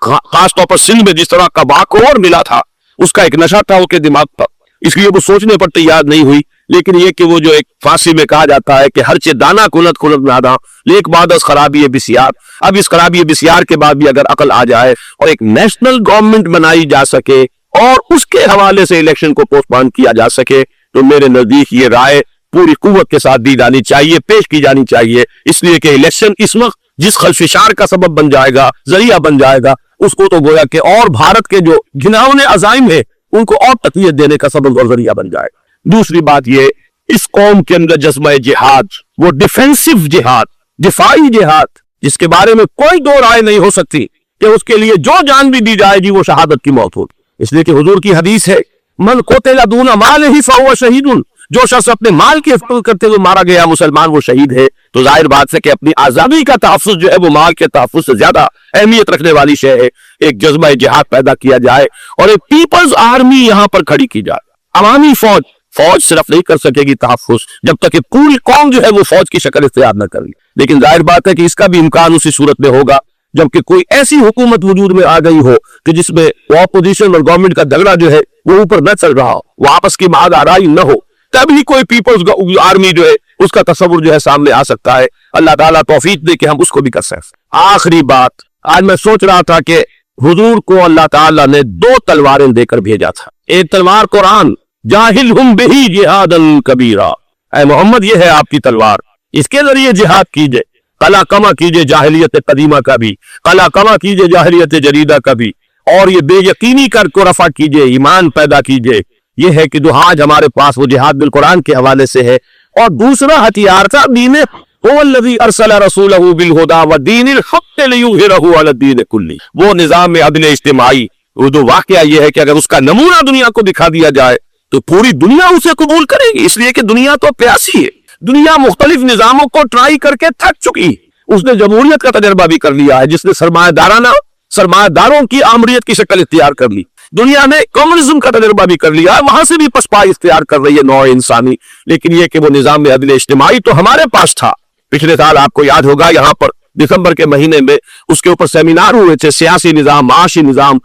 खासतौर पर सिंध में जिस तरह का बाकोर मिला था उसका एक नशा था उसके दिमाग पर, इसलिए वो सोचने पर तैयार नहीं हुई। लेकिन ये कि वो जो एक फांसी में कहा जाता है कि हर चे दाना कुलत कुलत नादा लेक बादस खराबी बिसियार, अब इस खराबी बिसियार के बाद भी अगर अकल आ जाए और एक नेशनल गवर्नमेंट बनाई जा सके और उसके हवाले से इलेक्शन को पोस्टपोन किया जा सके तो मेरे नजदीक ये राय पूरी कुव्वत के साथ दी जानी चाहिए, पेश की जानी चाहिए, इसलिए कि इलेक्शन इस वक्त जिस खलफिशार का सबब बन जाएगा, जरिया बन जाएगा, उसको तो गोया कि और भारत के जो घिनौने अजाइम है उनको और तकवीत देने का सबब और जरिया बन जाएगा। दूसरी बात ये, इस कौम के अंदर जज्बा जिहाद, वो डिफेंसिव जिहाद, दिफाई जिहाद, जिसके बारे में कोई दो राय नहीं हो सकती कि उसके लिए जो जान भी दी जाएगी वो शहादत की मौत होगी। इसलिए कि हुजूर की हदीस है, मन कोतेला दूना माल ही फहुवा शहीदुन, जो शख्स अपने माल की हिफाजत करते हुए मारा गया मुसलमान वो शहीद है। तो जाहिर बात है कि अपनी आजादी का तहफ्फुज़ जो है वो माल के तहफ्फुज़ से ज्यादा अहमियत रखने वाली शय है। एक जज्बा जिहाद पैदा किया जाए और एक पीपल्स आर्मी यहाँ पर खड़ी की जाए। अवामी फौज सिर्फ नहीं कर सकेगी तहफ्फुज़ जब तक कि पूरी कौम जो है वो फौज की शक्ल इख्तियार न कर ली। लेकिन जाहिर बात है कि इसका भी इम्कान उसी सूरत में होगा जबकि कोई ऐसी हुकूमत वजूद में आ गई हो कि जिसमें ऑपोजिशन और गवर्नमेंट का झगड़ा जो है वो ऊपर न चल रहा हो, वो आपस की माद आराई न हो, तभी कोई पीपल्स आर्मी जो है उसका तस्वुर जो है सामने आ सकता है। अल्लाह ताला तौफीक दे कि हम उसको भी कर सकते। आखिरी बात, आज मैं सोच रहा था कि हुजूर को अल्लाह ताला ने दो तलवारें देकर भेजा था। एक तलवार कुरान, जाहिलहुम बिही जिहादन कबीरा, ऐ मोहम्मद ये है आपकी तलवार, इसके जरिए जिहाद कीजिए, कला कमा कीजिए जाहिलियत कदीमा का भी, कला कमा कीजिए जाहिलियत जरीदा का भी, और ये बेयकीनी कर को रफा कीजिए, ईमान पैदा कीजिए। ये है कि जो आज हमारे पास वो जिहाद बिल कुरान के हवाले से है। और दूसरा हथियार था दीन हुवल्लज़ी अरसला रसूलहू बिल हुदा व दीनिल हक़्क़ लियुज़हिरहू अला दीन कुल्ली, वो निज़ाम में अदल इज्तिमाई। वो जो वाक़या ये है कि अगर उसका नमूना दुनिया को दिखा दिया जाए तो पूरी दुनिया उसे कबूल करेगी, इसलिए कि दुनिया तो प्यासी है। दुनिया मुख्तलिफ निजामों को ट्राई करके थक चुकी, उसने जमहूरियत का तजर्बा भी कर लिया है जिसने सरमायादारों की आमरीत की शक्ल इख्तियार कर ली। दुनिया ने कम्युनिज्म का तजर्बा भी कर लिया है, वहां से भी पसपाई इख्तियार कर रही है नौ इंसानी। लेकिन यह कि वो निजाम में अदल इज्तिमाई तो हमारे पास था। पिछले साल आपको याद होगा यहाँ पर दिसंबर के महीने में उसके ऊपर सेमिनार हुए थे, सियासी निजाम, माशी निजाम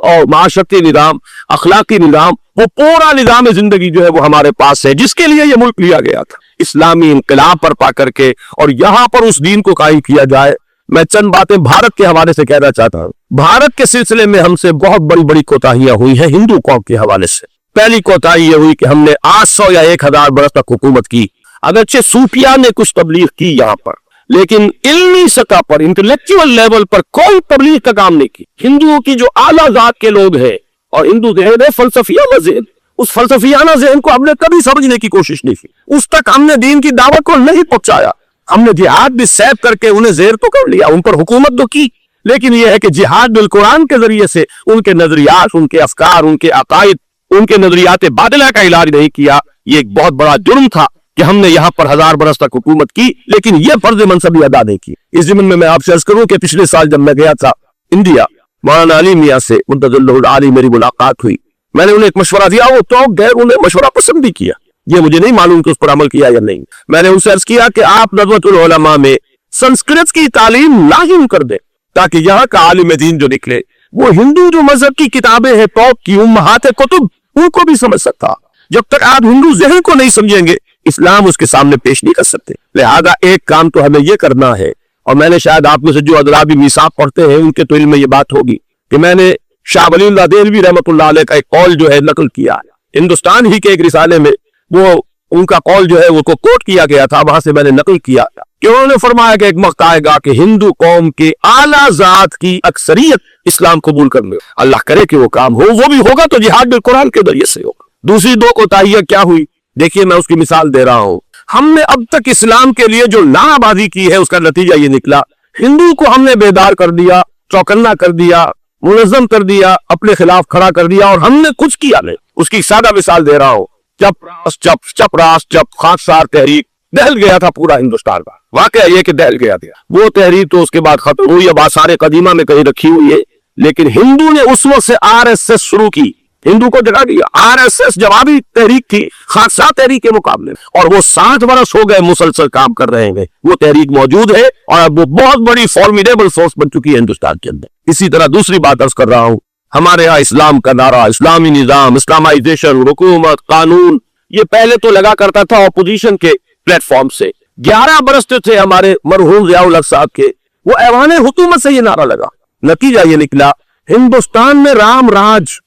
और माशरती निजाम, अखलाकी निजाम, वो पूरा निजाम जिंदगी जो है वो हमारे पास है जिसके लिए ये मुल्क लिया गया था, इस्लामी इंकलाब पर पा करके, और यहाँ पर उस दीन को कायम किया जाए। मैं चंद बातें भारत के हवाले से कहना चाहता हूँ। भारत के सिलसिले में हमसे बहुत बड़ी बड़ी कोताहियां हुई हैं हिंदू कौम के हवाले से। पहली कोताही ये हुई कि हमने 800 या 1000 बरस तक हुकूमत की। अगरचे सूफिया ने कुछ तबलीग की यहाँ पर, लेकिन इल्मी सतह पर, इंटेलेक्चुअल लेवल पर कोई तबलीग का काम नहीं की। हिंदुओं की जो आला जात के लोग हैं, और हिंदू जहन है फलसफियाना जहन, उस फलसफियाना जहन को हमने कभी समझने की कोशिश नहीं की, उस तक हमने दीन की दावत को नहीं पहुंचाया। हमने जिहाद भी सैफ करके उन्हें जेर तो कर लिया, उन पर हुकूमत तो की, लेकिन यह है कि जिहाद बिल कुरान के जरिए से उनके नजरियात, उनके अफकार, उनके अकायद, उनके नजरियात बातिला का इलाज नहीं किया। ये एक बहुत बड़ा जुर्म था कि हमने यहाँ पर 1000 बरस तक हुकूमत की, लेकिन यह फर्ज मनसबी अदा नहीं की। इस जिम्न में मैं आपसे अर्ज करूं कि पिछले साल जब मैं गया था इंडिया, मौलाना अली मियां से मुद्दतुल्लाह आली मेरी मुलाकात हुई। मैंने उन्हें एक मशवरा दिया, वो तो गैर उन्हें मशवरा पसंद भी किया। ये मुझे नहीं मालूम कि उस पर अमल किया या नहीं। मैंने उनसे अर्ज किया कि आप नज़वतुल उलमा में संस्कृत की तालीम लाजिम कर दे, ताकि यहाँ का आलिम दीन जो निकले वो हिंदू जो मजहब की किताबें हैं, तौक की उम्महात कुतुब, उनको भी समझ सकता। जब तक आप हिंदू ज़हन को नहीं समझेंगे, इस्लाम उसके सामने पेश नहीं कर सकते। लिहाजा एक काम तो हमें ये करना है, और मैंने शायद आप में से जो अदराबी मीसाक पढ़ते हैं उनके तो इल्म में ये बात होगी कि मैंने शाह वलीउल्लाह देहलवी रहमतुल्लाह अलैह का एक कौल जो है नकल किया है। हिंदुस्तान ही के एक रिसाले में वो उनका कौल जो है वो को कोट किया गया था, वहां से मैंने नकल किया कि उन्होंने फरमाया कि एक वक्त आएगा कि हिंदू कौम के आला जात की अक्सरियत इस्लाम कबूल कर ले। अल्लाह करे कि वो काम हो, वो भी होगा तो जिहाद बिल कुरान के जरिए से होगा। दूसरी दो कोताहियां क्या हुई, देखिए मैं उसकी मिसाल दे रहा हूं। हमने अब तक इस्लाम के लिए जो लाबादी की है उसका नतीजा ये निकला, हिंदू को हमने बेदार कर दिया, चौकन्ना कर दिया, मुनज़्ज़म कर दिया, अपने खिलाफ खड़ा कर दिया, और हमने कुछ किया नहीं। उसकी सादा मिसाल दे रहा हूं। चप खाकसार तहरीक दहल गया था पूरा हिंदुस्तान का, वाकया ये कि दहल गया था वो तहरीक, तो उसके बाद खत्म हुई, अब आसार कदीमा में कहीं रखी हुई है। लेकिन हिंदू ने उस वक्त से आरएसएस शुरू की, हिंदू को जगा दिया। आरएसएस जवाबी तहरीक थी खाकसार तहरीक के मुकाबले में, और वो 60 वर्ष हो गए मुसलसल काम कर रहे हैं। वो तहरीक मौजूद है और अब वो बहुत बड़ी फॉर्मिडेबल फोर्स बन चुकी है हिंदुस्तान के अंदर। इसी तरह दूसरी बात अर्ज कर रहा हूं, हमारे यहाँ इस्लाम का नारा, इस्लामी निजाम, इस्लामाइजेशन, हुकूमत, कानून, ये पहले तो लगा करता था ऑपोजिशन के प्लेटफॉर्म से। 11 बरस थे हमारे मरहूम ज़ियाउल हक साहब के, वो ऐवान हुकूमत से ये नारा लगा। नतीजा ये निकला हिंदुस्तान में राम राज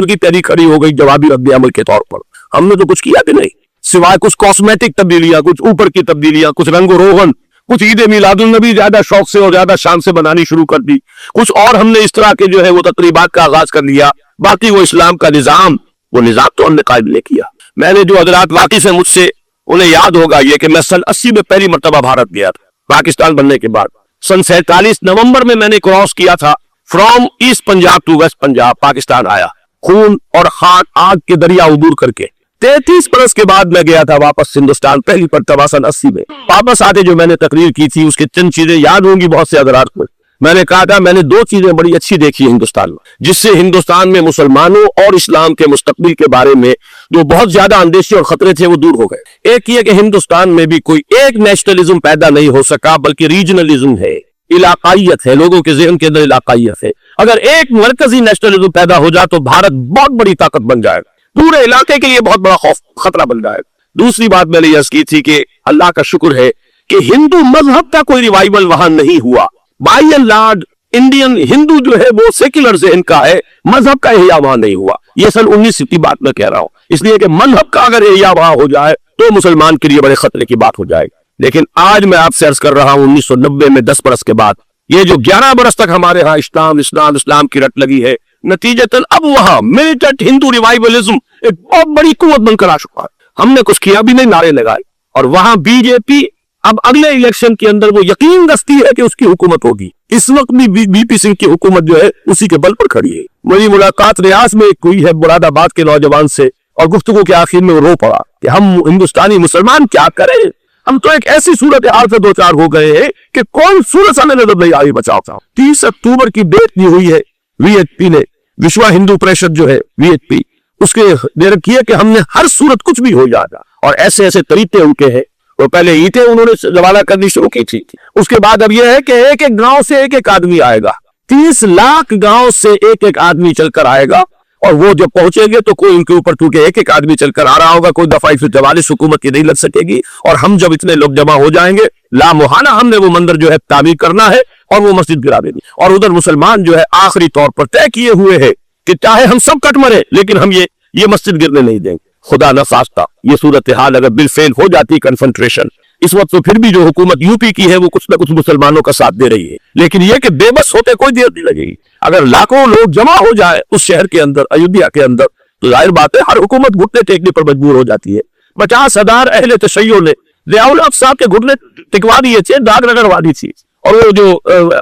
की तहरीक खड़ी हो गई जवाबी रद्द अमल के तौर पर। हमने तो कुछ किया भी नहीं, सिवाय कुछ कॉस्मेटिक तब्दीलियां, कुछ ऊपर की तब्दीलियां, कुछ रंगो रोगन, कुछ ईद मिलादुल नबी ज्यादा शौक से और ज्यादा शान से बनानी शुरू कर दी, कुछ और हमने इस तरह के जो है वो तकरीबात का आगाज कर लिया। बाकी वो इस्लाम का निजाम, वो निजाम तो हमने कायम नहीं किया। मैंने जो हजरात वाकई से मुझसे उन्हें याद होगा ये कि मैं सन 80 में पहली मरतबा भारत गया था, पाकिस्तान बनने के बाद। सन 47 नवंबर में मैंने क्रॉस किया था from east Punjab to west Punjab, Pakistan आया, खून और खाक आग के दरिया उबूर करके। 33 बरस के बाद मैं गया था वापस हिंदुस्तान, पहली मरतबा सन 80 में। वापस आते जो मैंने तकरीर की थी उसके चंद चीजें याद होंगी बहुत से हजरात को। मैंने कहा था मैंने 2 चीजें बड़ी अच्छी देखी हिंदुस्तान में, जिससे हिंदुस्तान में मुसलमानों और इस्लाम के मुस्तकबिल के बारे में जो बहुत ज्यादा अंदेशे और खतरे थे वो दूर हो गए। एक ये कि हिंदुस्तान में भी कोई एक नेशनलिज्म पैदा नहीं हो सका, बल्कि रीजनलिज्म है, इलाकाइयत है, लोगों के ज़हन के अंदर इलाकाइयत है। अगर एक मरकजी नेशनलिज्म पैदा हो जाए तो भारत बहुत बड़ी ताकत बन जाएगा, पूरे इलाके के लिए बहुत बड़ा खौफ खतरा बन जाएगा। दूसरी बात मैंने यह की थी कि अल्लाह का शुक्र है कि हिंदू मजहब का कोई रिवाइवल वहां नहीं हुआ। By and large Indian Hindu जो है वो सेक्युलर ज़हन का है, मजहब का एहया वहां नहीं हुआ। ये सन 19 की बात मैं कह रहा हूं, इसलिए कि मजहब का अगर एहया वहां हो जाए तो मुसलमान के लिए बड़े खतरे की बात हो जाएगी। लेकिन आज मैं आपसे अर्ज कर रहा हूं 1990 में 10 बरस के बाद, ये जो 11 बरस तक हमारे यहाँ इस्लाम की रट लगी है, नतीजतन अब वहां मिलिटेंट हिंदू रिवाइवलिज्म एक बहुत बड़ी कुव्वत बनकर आ चुका है। हमने कुछ किया भी नहीं, नारे लगाए, और वहां बीजेपी अब अगले इलेक्शन के अंदर वो यकीन रखती है कि उसकी हुकूमत होगी। इस वक्त भी बीपी सिंह की हुकूमत जो है उसी के बल पर खड़ी है। मेरी मुलाकात रियाज में हुई है मुरादाबाद के नौजवान से, और गुफ्तगू के आखिर में वो रो पड़ा कि हम हिंदुस्तानी मुसलमान क्या करें, हम तो एक ऐसी सूरत हाल से 2-4 हो गए हैं कि कौन सूरत हमें नजर नहीं आई बचाओ। 30 अक्टूबर की डेट दी हुई है वीएचपी ने, विश्व हिंदू परिषद जो है वीएचपी, उसके दे रखी है कि हमने हर सूरत कुछ भी हो जाएगा, और ऐसे ऐसे तरीके उनके हैं। वो पहले ईंटें उन्होंने रवाना करनी शुरू की थी, उसके बाद अब यह है कि एक एक गांव से एक एक आदमी आएगा, 30 लाख गांव से एक एक आदमी चलकर आएगा, और वो जब पहुंचेंगे तो कोई उनके ऊपर, क्योंकि एक एक आदमी चलकर आ रहा होगा, कोई दफा 144 हुकूमत की नहीं लग सकेगी। और हम जब इतने लोग जमा हो जाएंगे, लामुहाना हमने वो मंदिर जो है तामीर करना है और वो मस्जिद गिरा देनी। और उधर मुसलमान जो है आखिरी तौर पर तय किए हुए है कि चाहे हम सब कट मरे, लेकिन हम ये मस्जिद गिरने नहीं देंगे। खुदा न खास्ता ये सूरत हाल अगर बिल फेल हो जाती कन्फेडरेशन इस वक्त, तो फिर भी जो हुकूमत यूपी की है वो कुछ न कुछ मुसलमानों का साथ दे रही है, लेकिन ये कि बेबस होते कोई देर नहीं लगेगी। अगर लाखों लोग जमा हो जाए उस शहर के अंदर, अयोध्या के अंदर, तो जाहिर बात है हर हुकूमत घुटने टेकने पर मजबूर हो जाती है। 50,000 अहले तशय्यो ने ज़ियाउल हक साहब के घुटने टिकवा दिए थे, दाग रगड़वा दी थी, और वो जो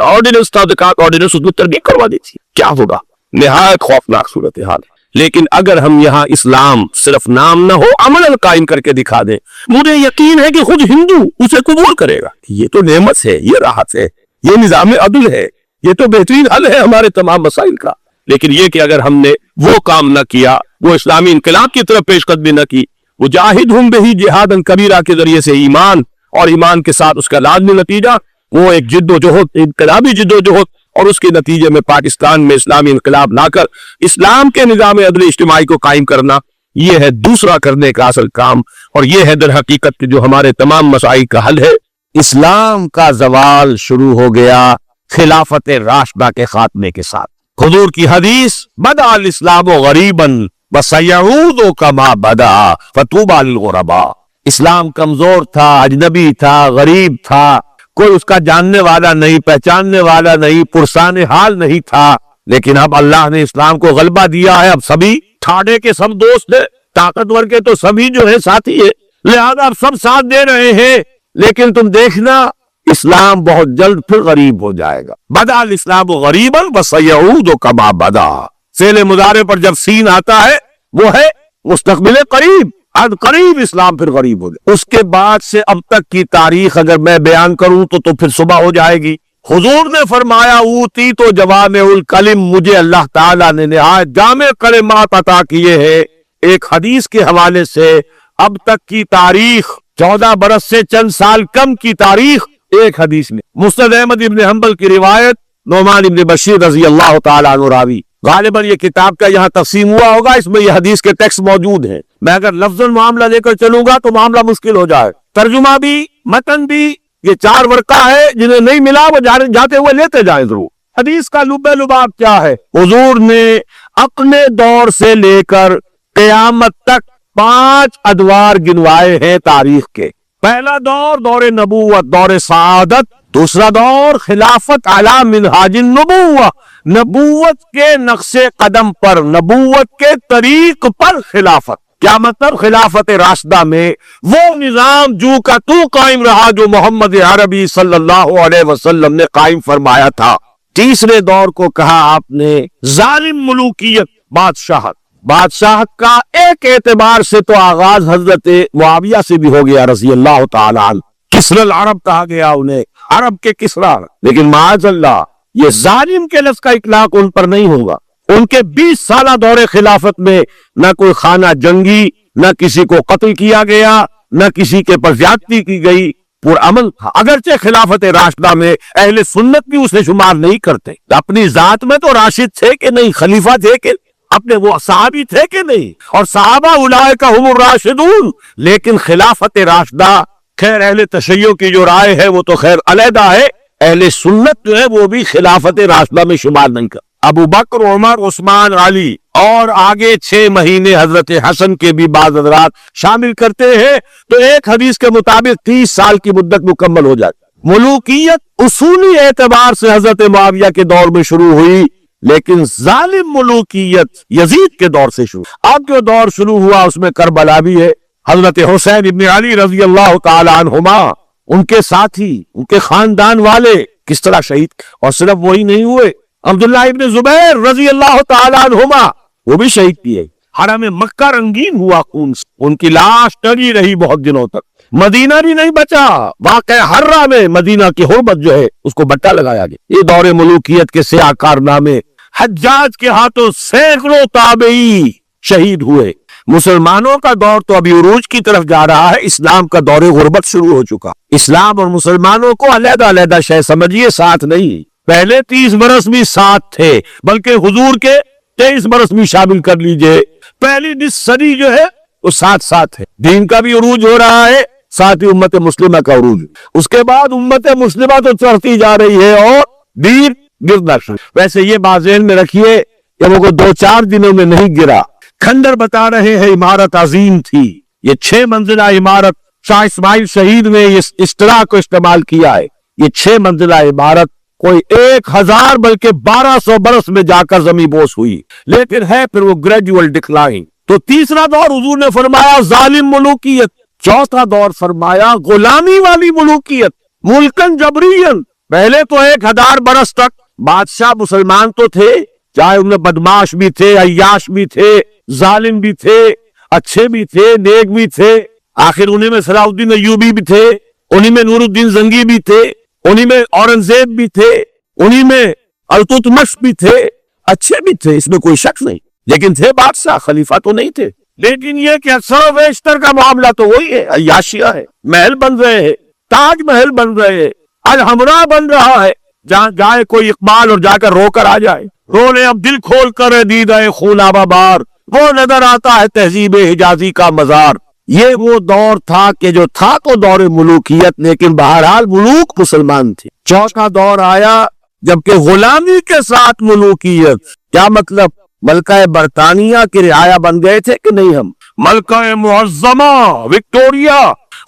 ऑर्डिनेंस था ऑर्डिनेंस उसको तरदीद करवा दी थी। क्या होगा? निहायत खौफनाक सूरत हाल। लेकिन अगर हम यहाँ इस्लाम सिर्फ नाम न हो, अमल कायम करके दिखा दें, मुझे यकीन है कि खुद हिंदू उसे कबूल करेगा। ये तो नेमत है, ये राहत है, ये निजाम अदल है, یہ تو بہترین حل ہے ہمارے تمام مسائل کا. لیکن یہ کہ اگر ہم نے وہ کام نہ کیا, وہ اسلامی انقلاب کی طرف پیش قدمی نہ کی, وہ جاہدہم بہ جہادا کبیرہ کے ذریعے سے ایمان اور ایمان کے ساتھ اس کا لازمی نتیجہ وہ ایک جد و جہد, انقلابی جد و جہد, اور اس کے نتیجے میں پاکستان میں اسلامی انقلاب لا کر اسلام کے نظام عدل اجتماعی کو قائم کرنا, یہ ہے دوسرا کرنے کا اصل کام, اور یہ ہے در حقیقت جو ہمارے تمام مسائل کا حل ہے. اسلام کا زوال شروع ہو گیا خلافت راشدہ کے خاتمے کے ساتھ. حضور کی حدیث, بدأ الاسلام غریبا وسیعود کما بدأ فطوبی للغرباء. اسلام کمزور تھا, اجنبی تھا, غریب تھا, کوئی اس کا جاننے والا نہیں, پہچاننے والا نہیں, پرسان حال نہیں تھا, لیکن اب اللہ نے اسلام کو غلبہ دیا ہے. اب سبھی ٹھاڈے کے سب دوست ہیں, طاقتور کے تو سبھی جو ہے ساتھی ہے, لہذا اب سب ساتھ دے رہے ہیں. لیکن تم دیکھنا اسلام بہت جلد پھر غریب ہو جائے گا. بدأ الاسلام غریبا وسیعود کما بدأ. فعل مضارع پر جب سین آتا ہے وہ ہے مستقبل قریب, اد قریب اسلام پھر غریب ہو جائے. اس کے بعد سے اب تک کی تاریخ اگر میں بیان کروں تو پھر صبح ہو جائے گی. حضور نے فرمایا اوتی تو جوامع الکلم, مجھے اللہ تعالیٰ نے نہایت جامع کلمات عطا کیے ہیں. ایک حدیث کے حوالے سے اب تک کی تاریخ 14 برس سے چند سال کم کی تاریخ ایک حدیث میں. مسند احمد ابن حنبل کی روایت, نعمان ابن بشیر رضی اللہ تعالیٰ عنہ راوی. غالباً یہ کتاب کا یہاں تقسیم ہوا ہوگا, اس میں یہ حدیث کے ٹیکسٹ موجود ہیں. میں اگر لفظ معاملہ لے کر چلوں گا تو معاملہ مشکل ہو جائے. ترجمہ بھی, متن بھی, یہ 4 ورقہ ہے. جنہیں نہیں ملا وہ جاتے ہوئے لیتے جائیں ضرور. حدیث کا لب لباب کیا ہے؟ حضور نے اپنے دور سے لے کر قیامت تک 5 ادوار گنوائے ہیں تاریخ کے. پہلا دور دور نبوت, دور سعادت. دوسرا دور خلافت علی منہاج النبوہ, نبوت کے نقش قدم پر, نبوت کے طریق پر خلافت. کیا مطلب؟ خلافت راشدہ میں وہ نظام جو کا تو قائم رہا جو محمد عربی صلی اللہ علیہ وسلم نے قائم فرمایا تھا. تیسرے دور کو کہا آپ نے ظالم ملوکیت, بادشاہت. بادشاہت کا ایک اعتبار سے تو آغاز حضرت معاویہ سے بھی ہو گیا رضی اللہ تعالیٰ عنہ. کسر العرب کہا گیا انہیں, عرب کے کسرا. لیکن معاذ اللہ یہ ظالم کے لفظ کا اطلاق ان پر نہیں ہوگا. ان کے 20 سالہ دور خلافت میں نہ کوئی خانہ جنگی, نہ کسی کو قتل کیا گیا, نہ کسی کے پر زیادتی کی گئی, پرامن تھا. اگرچہ خلافت راشدہ میں اہل سنت بھی اسے شمار نہیں کرتے. اپنی ذات میں تو راشد تھے کہ نہیں, خلیفہ تھے کہ اپنے وہ صحابی تھے کہ نہیں, اور صحابہ اولئک هم الراشدون. لیکن خلافت راشدہ, خیر اہل تشیع کی جو رائے ہے وہ تو خیر علیحدہ ہے, اہل سنت جو ہے وہ بھی خلافت راشدہ میں شمار نہیں کر. ابو بکر, عمر, عثمان, علی اور آگے 6 مہینے حضرت حسن کے بھی بعض حضرات شامل کرتے ہیں, تو ایک حدیث کے مطابق 30 سال کی مدت مکمل ہو جاتی. ملوکیت اصولی اعتبار سے حضرت معاویہ کے دور میں شروع ہوئی, لیکن ظالم ملوکیت یزید کے دور سے شروع. اب جو دور شروع ہوا اس میں کربلا بھی ہے. حضرت حسین ابن علی رضی اللہ تعالی عنہما, ان کے ساتھی, ان کے خاندان والے کس طرح شہید, اور صرف وہی نہیں ہوئے, عبداللہ ابن زبیر رضی اللہ تعالی عنہما وہ بھی شہید کیے. حرم مکہ رنگین ہوا خون سے, ان کی لاش ٹری رہی بہت دنوں تک. مدینہ بھی نہیں بچا, واقع حرہ میں مدینہ کی حرمت جو ہے اس کو بٹا لگایا گیا. یہ دور ملوکیت کے سیاہ کارنامے. حجاج کے ہاتھوں سینکڑوں تابعی شہید ہوئے. مسلمانوں کا دور تو ابھی عروج کی طرف جا رہا ہے, اسلام کا دور غربت شروع ہو چکا. اسلام اور مسلمانوں کو علیحدہ علیحدہ شے سمجھیے, ساتھ نہیں. پہلے 30 برس بھی ساتھ تھے, بلکہ حضور کے 23 برس بھی شامل کر لیجئے. پہلی نصف صدی جو ہے وہ ساتھ ہے. دین کا بھی عروج ہو رہا ہے, ساتھ ہی امت مسلمہ کا عروج. اس کے بعد امت مسلمہ تو چڑھتی جا رہی ہے اور دین گرنا شروع. ویسے یہ بات ذہن میں رکھیے کہ وہ 2-4 دنوں میں نہیں گرا. کھنڈر بتا رہے ہیں عمارت عظیم تھی. یہ 6 منزلہ عمارت, شاہ اسماعیل شہید نے اس اصطلاح کو استعمال کیا ہے. یہ 6 منزلہ عمارت کوئی 1000 بلکہ 1200 برس میں جا کر زمین بوس ہوئی, لیکن ہے پھر وہ گریجول ڈکلائن. تو تیسرا دور حضور نے فرمایا ظالم ملوکیت. چوتھا دور فرمایا غلامی والی ملوکیت, ملکن جبرین. پہلے تو 1000 برس تک بادشاہ مسلمان تو تھے, چاہے ان میں بدماش بھی تھے, عیاش بھی تھے, ظالم بھی تھے, اچھے بھی تھے, نیک بھی تھے. آخر انہیں میں صلاح الدین ایوبی بھی تھے, 'انہی میں نور الدین زنگی بھی تھے, 'انہی میں اورنگزیب بھی تھے, 'انہی میں अलतुतमिश भी थे, अच्छे भी थे, इसमें कोई शक नहीं, लेकिन थे बादशाह, खलीफा तो नहीं थे। लेकिन ये कि सर्वेश्वर का मामला तो वही है, अय्याशिया है, महल बन रहे हैं, ताज महल बन रहे हैं, अलहमरा बन रहा है, जहाँ जाए कोई इकबाल और जाकर रोकर आ जाए, रोने अब दिल खोल कर दीदाए खूनाबा बार, वो नजर आता है तहजीब हिजाजी का मजार। ये वो दौर था कि जो था तो दौर मुलूकियत, लेकिन बहरहाल मुलूक मुसलमान थे। चौथा दौर आया जबकि गुलामी के साथ मुलूकियत। क्या मतलब? मलका बरतानिया के रियाया बन गए थे कि नहीं हम? मलका मुअज्जमा विक्टोरिया,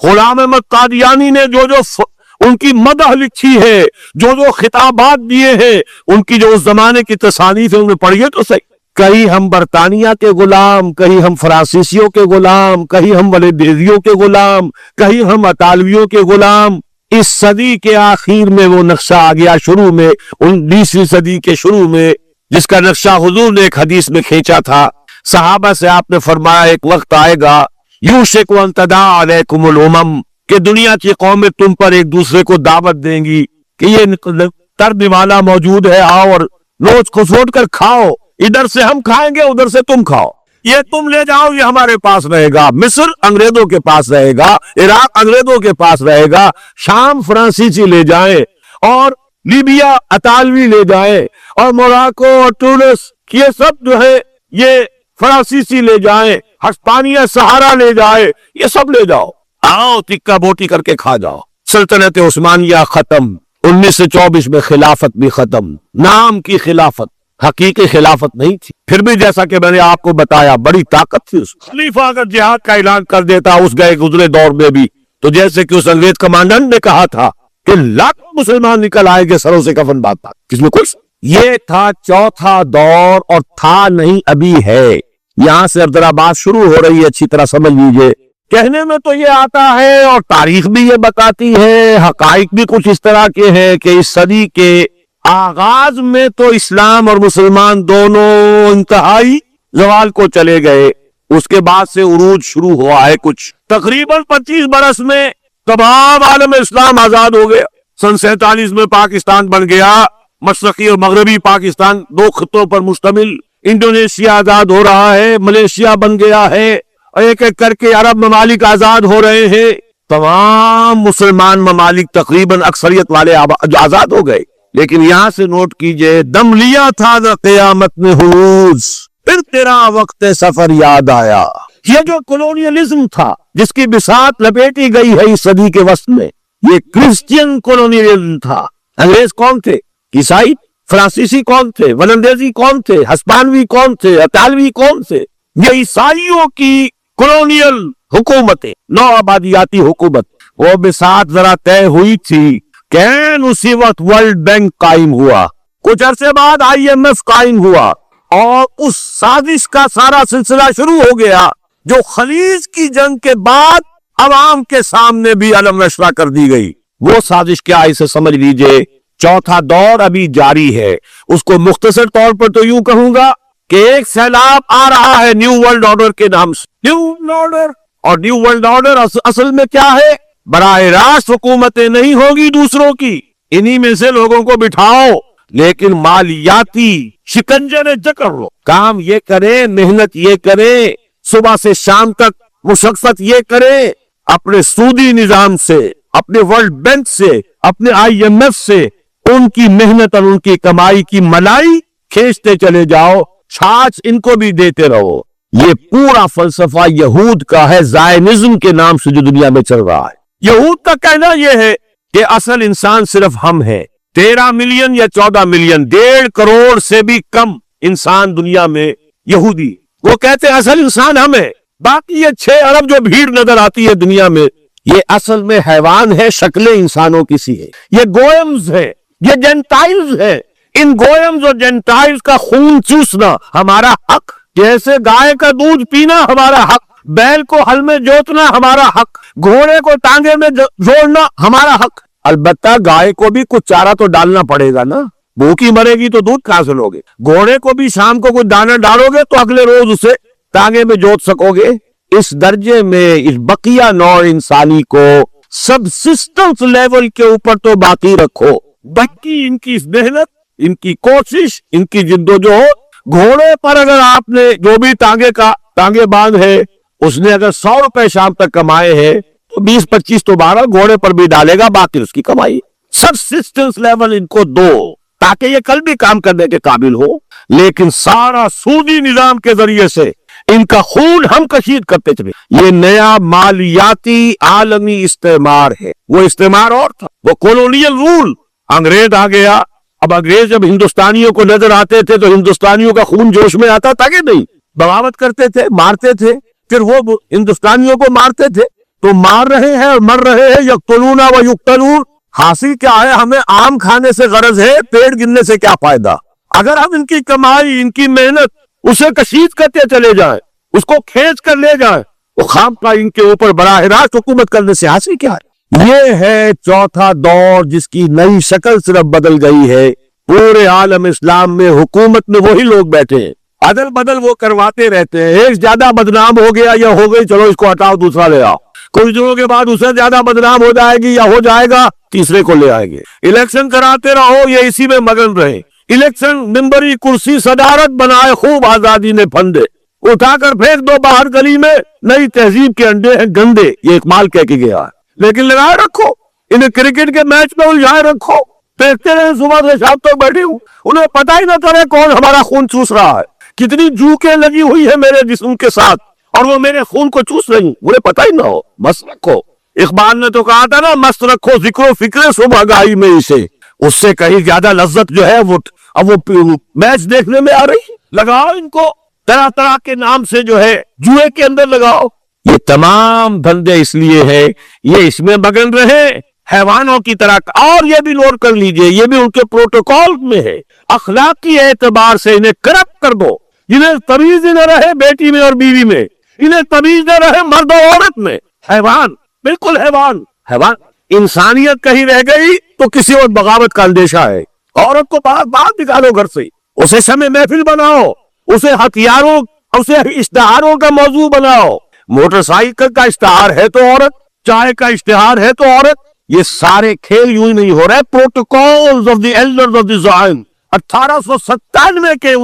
गुलाम अहमद कादियानी ने जो जो उनकी मदह लिखी है, जो जो खिताबात दिए हैं, उनकी जो उस जमाने की तसानीफ है उन्हें पढ़िए तो सही। कहीं हम बरतानिया के गुलाम, कहीं हम फ्रांसीसियों के गुलाम, कहीं हम वलेदेजियों के गुलाम, कहीं हम अतालवियों के गुलाम। इस सदी के आखिर में वो नक्शा आ गया शुरू में, 19वीं सदी के शुरू में, जिसका नक्शा हुजूर ने एक हदीस में खींचा था। सहाबा से आपने फरमाया एक वक्त आएगा यूशिकु अन तदा अलैकुमुल उमम, कि दुनिया की कौमें तुम पर एक दूसरे को दावत देंगी कि ये तर्द वाला मौजूद है, आओ और नोच खसोट कर खाओ, इधर से हम खाएंगे उधर से तुम खाओ, ये तुम ले जाओ ये हमारे पास रहेगा। मिस्र अंग्रेजों के पास रहेगा, इराक अंग्रेजों के पास रहेगा, शाम फ्रांसीसी ले जाए और लीबिया अतालवी ले जाए और मोरक्को और टूनिस ये सब जो है ये फ्रांसीसी ले जाए, हस्पानिया सहारा ले जाए, ये सब ले जाओ, आओ टिक्का बोटी करके खा जाओ। सल्तनत उस्मानिया खत्म, 1924 में खिलाफत भी खत्म, नाम की खिलाफत, हकीकी खिलाफत नहीं थी। फिर भी जैसा कि मैंने आपको बताया बड़ी ताकत थी उस खलीफा अगर जिहाद का ऐलान कर देता उस गए गुजरे दौर में भी, तो जैसे कि उस अंग्रेज कमांडेंट ने कहा था कि लाखों मुसलमान निकल आएंगे सरों से कफन बांधता, किसमें कुछ। ये था चौथा दौर और था नहीं अभी है। यहां से अब जरा बात शुरू हो रही है, अच्छी तरह समझ लीजिए। कहने में तो ये आता है और तारीख भी ये बताती है, हकाइक भी कुछ इस तरह के हैं कि इस सदी के आगाज में तो इस्लाम और मुसलमान दोनों इंतहाई जवाल को चले गए, उसके बाद से उरूज शुरू हुआ है कुछ। तकरीबन 25 बरस में तमाम आलम इस्लाम आजाद हो गया। सन 47 में पाकिस्तान बन गया, मशरकी और मगरबी पाकिस्तान 2 खितों पर मुश्तमिल। इंडोनेशिया आजाद हो रहा है, मलेशिया बन गया है, एक एक करके अरब ममालिक आजाद हो रहे हैं। तमाम मुसलमान ममालिक तकरीबन अक्सरियत वाले आजाद हो गए। लेकिन यहां से नोट कीजिए, दम लिया था न क़यामत में हुरूज, फिर तेरा वक्त सफर याद आया। ये जो कॉलोनियलिज्म था जिसकी बिसात लपेटी गई है इस सदी के वस्त में, ये क्रिश्चियन कॉलोनियलिज्म था। अंग्रेज कौन थे? ईसाई। फ्रांसीसी कौन थे? वलंदेजी कौन थे? हस्पानवी कौन थे? अतालवी कौन थे? ये ईसाइयों की कॉलोनियल हुकूमतें, नौ आबादियाती हुकूमत, वो बिसात जरा तय हुई थी। कैन उसी वक्त वर्ल्ड बैंक कायम हुआ, कुछ अरसे बाद IMF कायम हुआ और उस साजिश का सारा सिलसिला शुरू हो गया जो खलीज की जंग के बाद अवाम के सामने भी अलम नशरा कर दी गई। वो साजिश क्या, इसे समझ लीजिए। चौथा दौर अभी जारी है। उसको मुख्तसर तौर पर तो यूं कहूंगा कि एक सैलाब आ रहा है न्यू वर्ल्ड ऑर्डर के नाम से। न्यू वर्ल्ड ऑर्डर, और न्यू वर्ल्ड ऑर्डर असल में क्या है? बराह रास्त हुकूमतें नहीं होगी दूसरों की, इन्हीं में से लोगों को बिठाओ, लेकिन मालियाती शिकंजे ने जकड़ लो। काम ये करे, मेहनत ये करे, सुबह से शाम तक मुशक्कत ये करे, अपने सूदी निजाम से, अपने वर्ल्ड बैंक से, अपने IMF से उनकी मेहनत और उनकी कमाई की मलाई खींचते चले जाओ, छाछ इनको भी देते रहो। ये पूरा फलसफा यहूद का है, ज़ायनिज्म के नाम से जो दुनिया में चल रहा है। यहूद का कहना यह है कि असल इंसान सिर्फ हम हैं। 13 मिलियन या 14 मिलियन, 1.5 करोड़ से भी कम इंसान दुनिया में यहूदी। वो कहते हैं असल इंसान हम है, बाकी ये 6 अरब जो भीड़ नजर आती है दुनिया में, ये असल में हैवान है, शक्लें इंसानों की सी है। ये गोयम्स है, ये जेंटाइल्स है। इन गोयम्स और जेंटाइल्स का खून चूसना हमारा हक, जैसे गाय का दूध पीना हमारा हक, बैल को हल में जोतना हमारा हक, घोड़े को टांगे में जोड़ना हमारा हक। अलबत्ता गाय को भी कुछ चारा तो डालना पड़ेगा ना, भूखी मरेगी तो दूध कहां से लोगे? घोड़े को भी शाम को कुछ दाना डालोगे तो अगले रोज उसे टांगे में जोत सकोगे। इस दर्जे में इस बकिया नौ इंसानी को सबसिस्टेंस लेवल के ऊपर तो बाकी रखो, बाकी इनकी मेहनत इनकी कोशिश, इनकी जिद्दोजहद। घोड़े पर अगर आपने जो भी टांगे बांध है, उसने अगर 100 रुपए शाम तक कमाए हैं तो 20-25 तो 12 घोड़े पर भी डालेगा, बाकी उसकी कमाई। सबसिस्टेंस लेवल इनको दो ताकि ये कल भी काम करने के काबिल हो, लेकिन सारा सूदी निजाम के जरिए से इनका खून हम कशीद करते चले। ये नया मालियाती आलमी इस्तेमार है। वो इस्तेमार और था, वो कॉलोनियल रूल। अंग्रेज आ गया। अब अंग्रेज जब हिंदुस्तानियों को नजर आते थे तो हिंदुस्तानियों का खून जोश में आता था कि नहीं? बगावत करते थे, मारते थे, फिर वो हिंदुस्तानियों को मारते थे। तो मार रहे हैं और मर रहे हैं, यक्तलूना व युक्तलून। हासिल क्या है? हमें आम खाने से गरज है, पेड़ गिनने से क्या फायदा? अगर हम इनकी कमाई, इनकी मेहनत उसे कशीद करते चले जाएं, उसको खींच कर ले जाएं, वो खाम का इनके ऊपर बराह रास्त हुकूमत करने से हासिल क्या है? ये है चौथा दौर जिसकी नई शक्ल सिर्फ बदल गई है। पूरे आलम इस्लाम में हुकूमत में वही लोग बैठे हैं, अदल बदल वो करवाते रहते हैं। एक ज्यादा बदनाम हो गया या हो गई, चलो इसको हटाओ, दूसरा ले आओ। कुछ दिनों के बाद उसे ज्यादा बदनाम हो जाएगी या हो जाएगा, तीसरे को ले आएंगे। इलेक्शन कराते रहो, ये इसी में मगन रहे। इलेक्शन, मिंबरी, कुर्सी, सदारत बनाए, खूब आजादी ने फंदे, उठाकर फेंक दो बाहर गली में। नई तहजीब के अंडे हैं गंदे, ये इकबाल कह के गया है। लेकिन लगाए रखो, इन्हें क्रिकेट के मैच में उलझाए रखो, देखते रहे सुबह से शाम तक बैठे हूं, उन्हें पता ही ना चले कौन हमारा खून चूस रहा है, कितनी जूकें लगी हुई है मेरे जिस्म के साथ और वो मेरे खून को चूस रही, उन्हें पता ही ना हो। मस्त रखो। इकबाल ने तो कहा था ना, मस्त रखो जिक्रो फिक्रे सुबह गाही में इसे। उससे कहीं ज्यादा लज्जत जो है वो अब वो मैच देखने में आ रही। लगाओ इनको तरह तरह के नाम से जो है जुए के अंदर लगाओ। ये तमाम धंधे इसलिए है, ये इसमें मगन रहे हैवानों की तरह। और ये भी नोट कर लीजिए, ये भी उनके प्रोटोकॉल में है, अखलाकी एतबार से इन्हें करप्ट कर दो। इन्हें तमीज न रहे बेटी में और बीवी में, इन्हें तमीज न रहे मर्द और औरत में। हैवान, बिल्कुल हैवान। हैवान इंसानियत कहीं रह गई तो किसी और बगावत का अंदेशा है। औरत को बाहर निकालो घर से, उसे समय महफिल बनाओ, उसे हथियारों, उसे इश्तिहारों का मौजू बनाओ। मोटरसाइकिल का इश्तिहार है तो औरत, चाय का इश्तिहार है तो औरत। ये सारे खेल यूं ही नहीं हो रहे। Protocols of the elders of the Zain 1897 के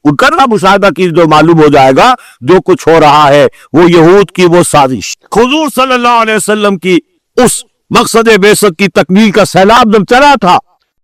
उनका ना मुशाहिदा की जो मालूम हो जाएगा जो कुछ हो रहा है वो यहूद की वो साजिश। हुजूर सल्लल्लाहु अलैहि वसल्लम की उस मकसद बेसत की तकमील का सैलाब जब चला था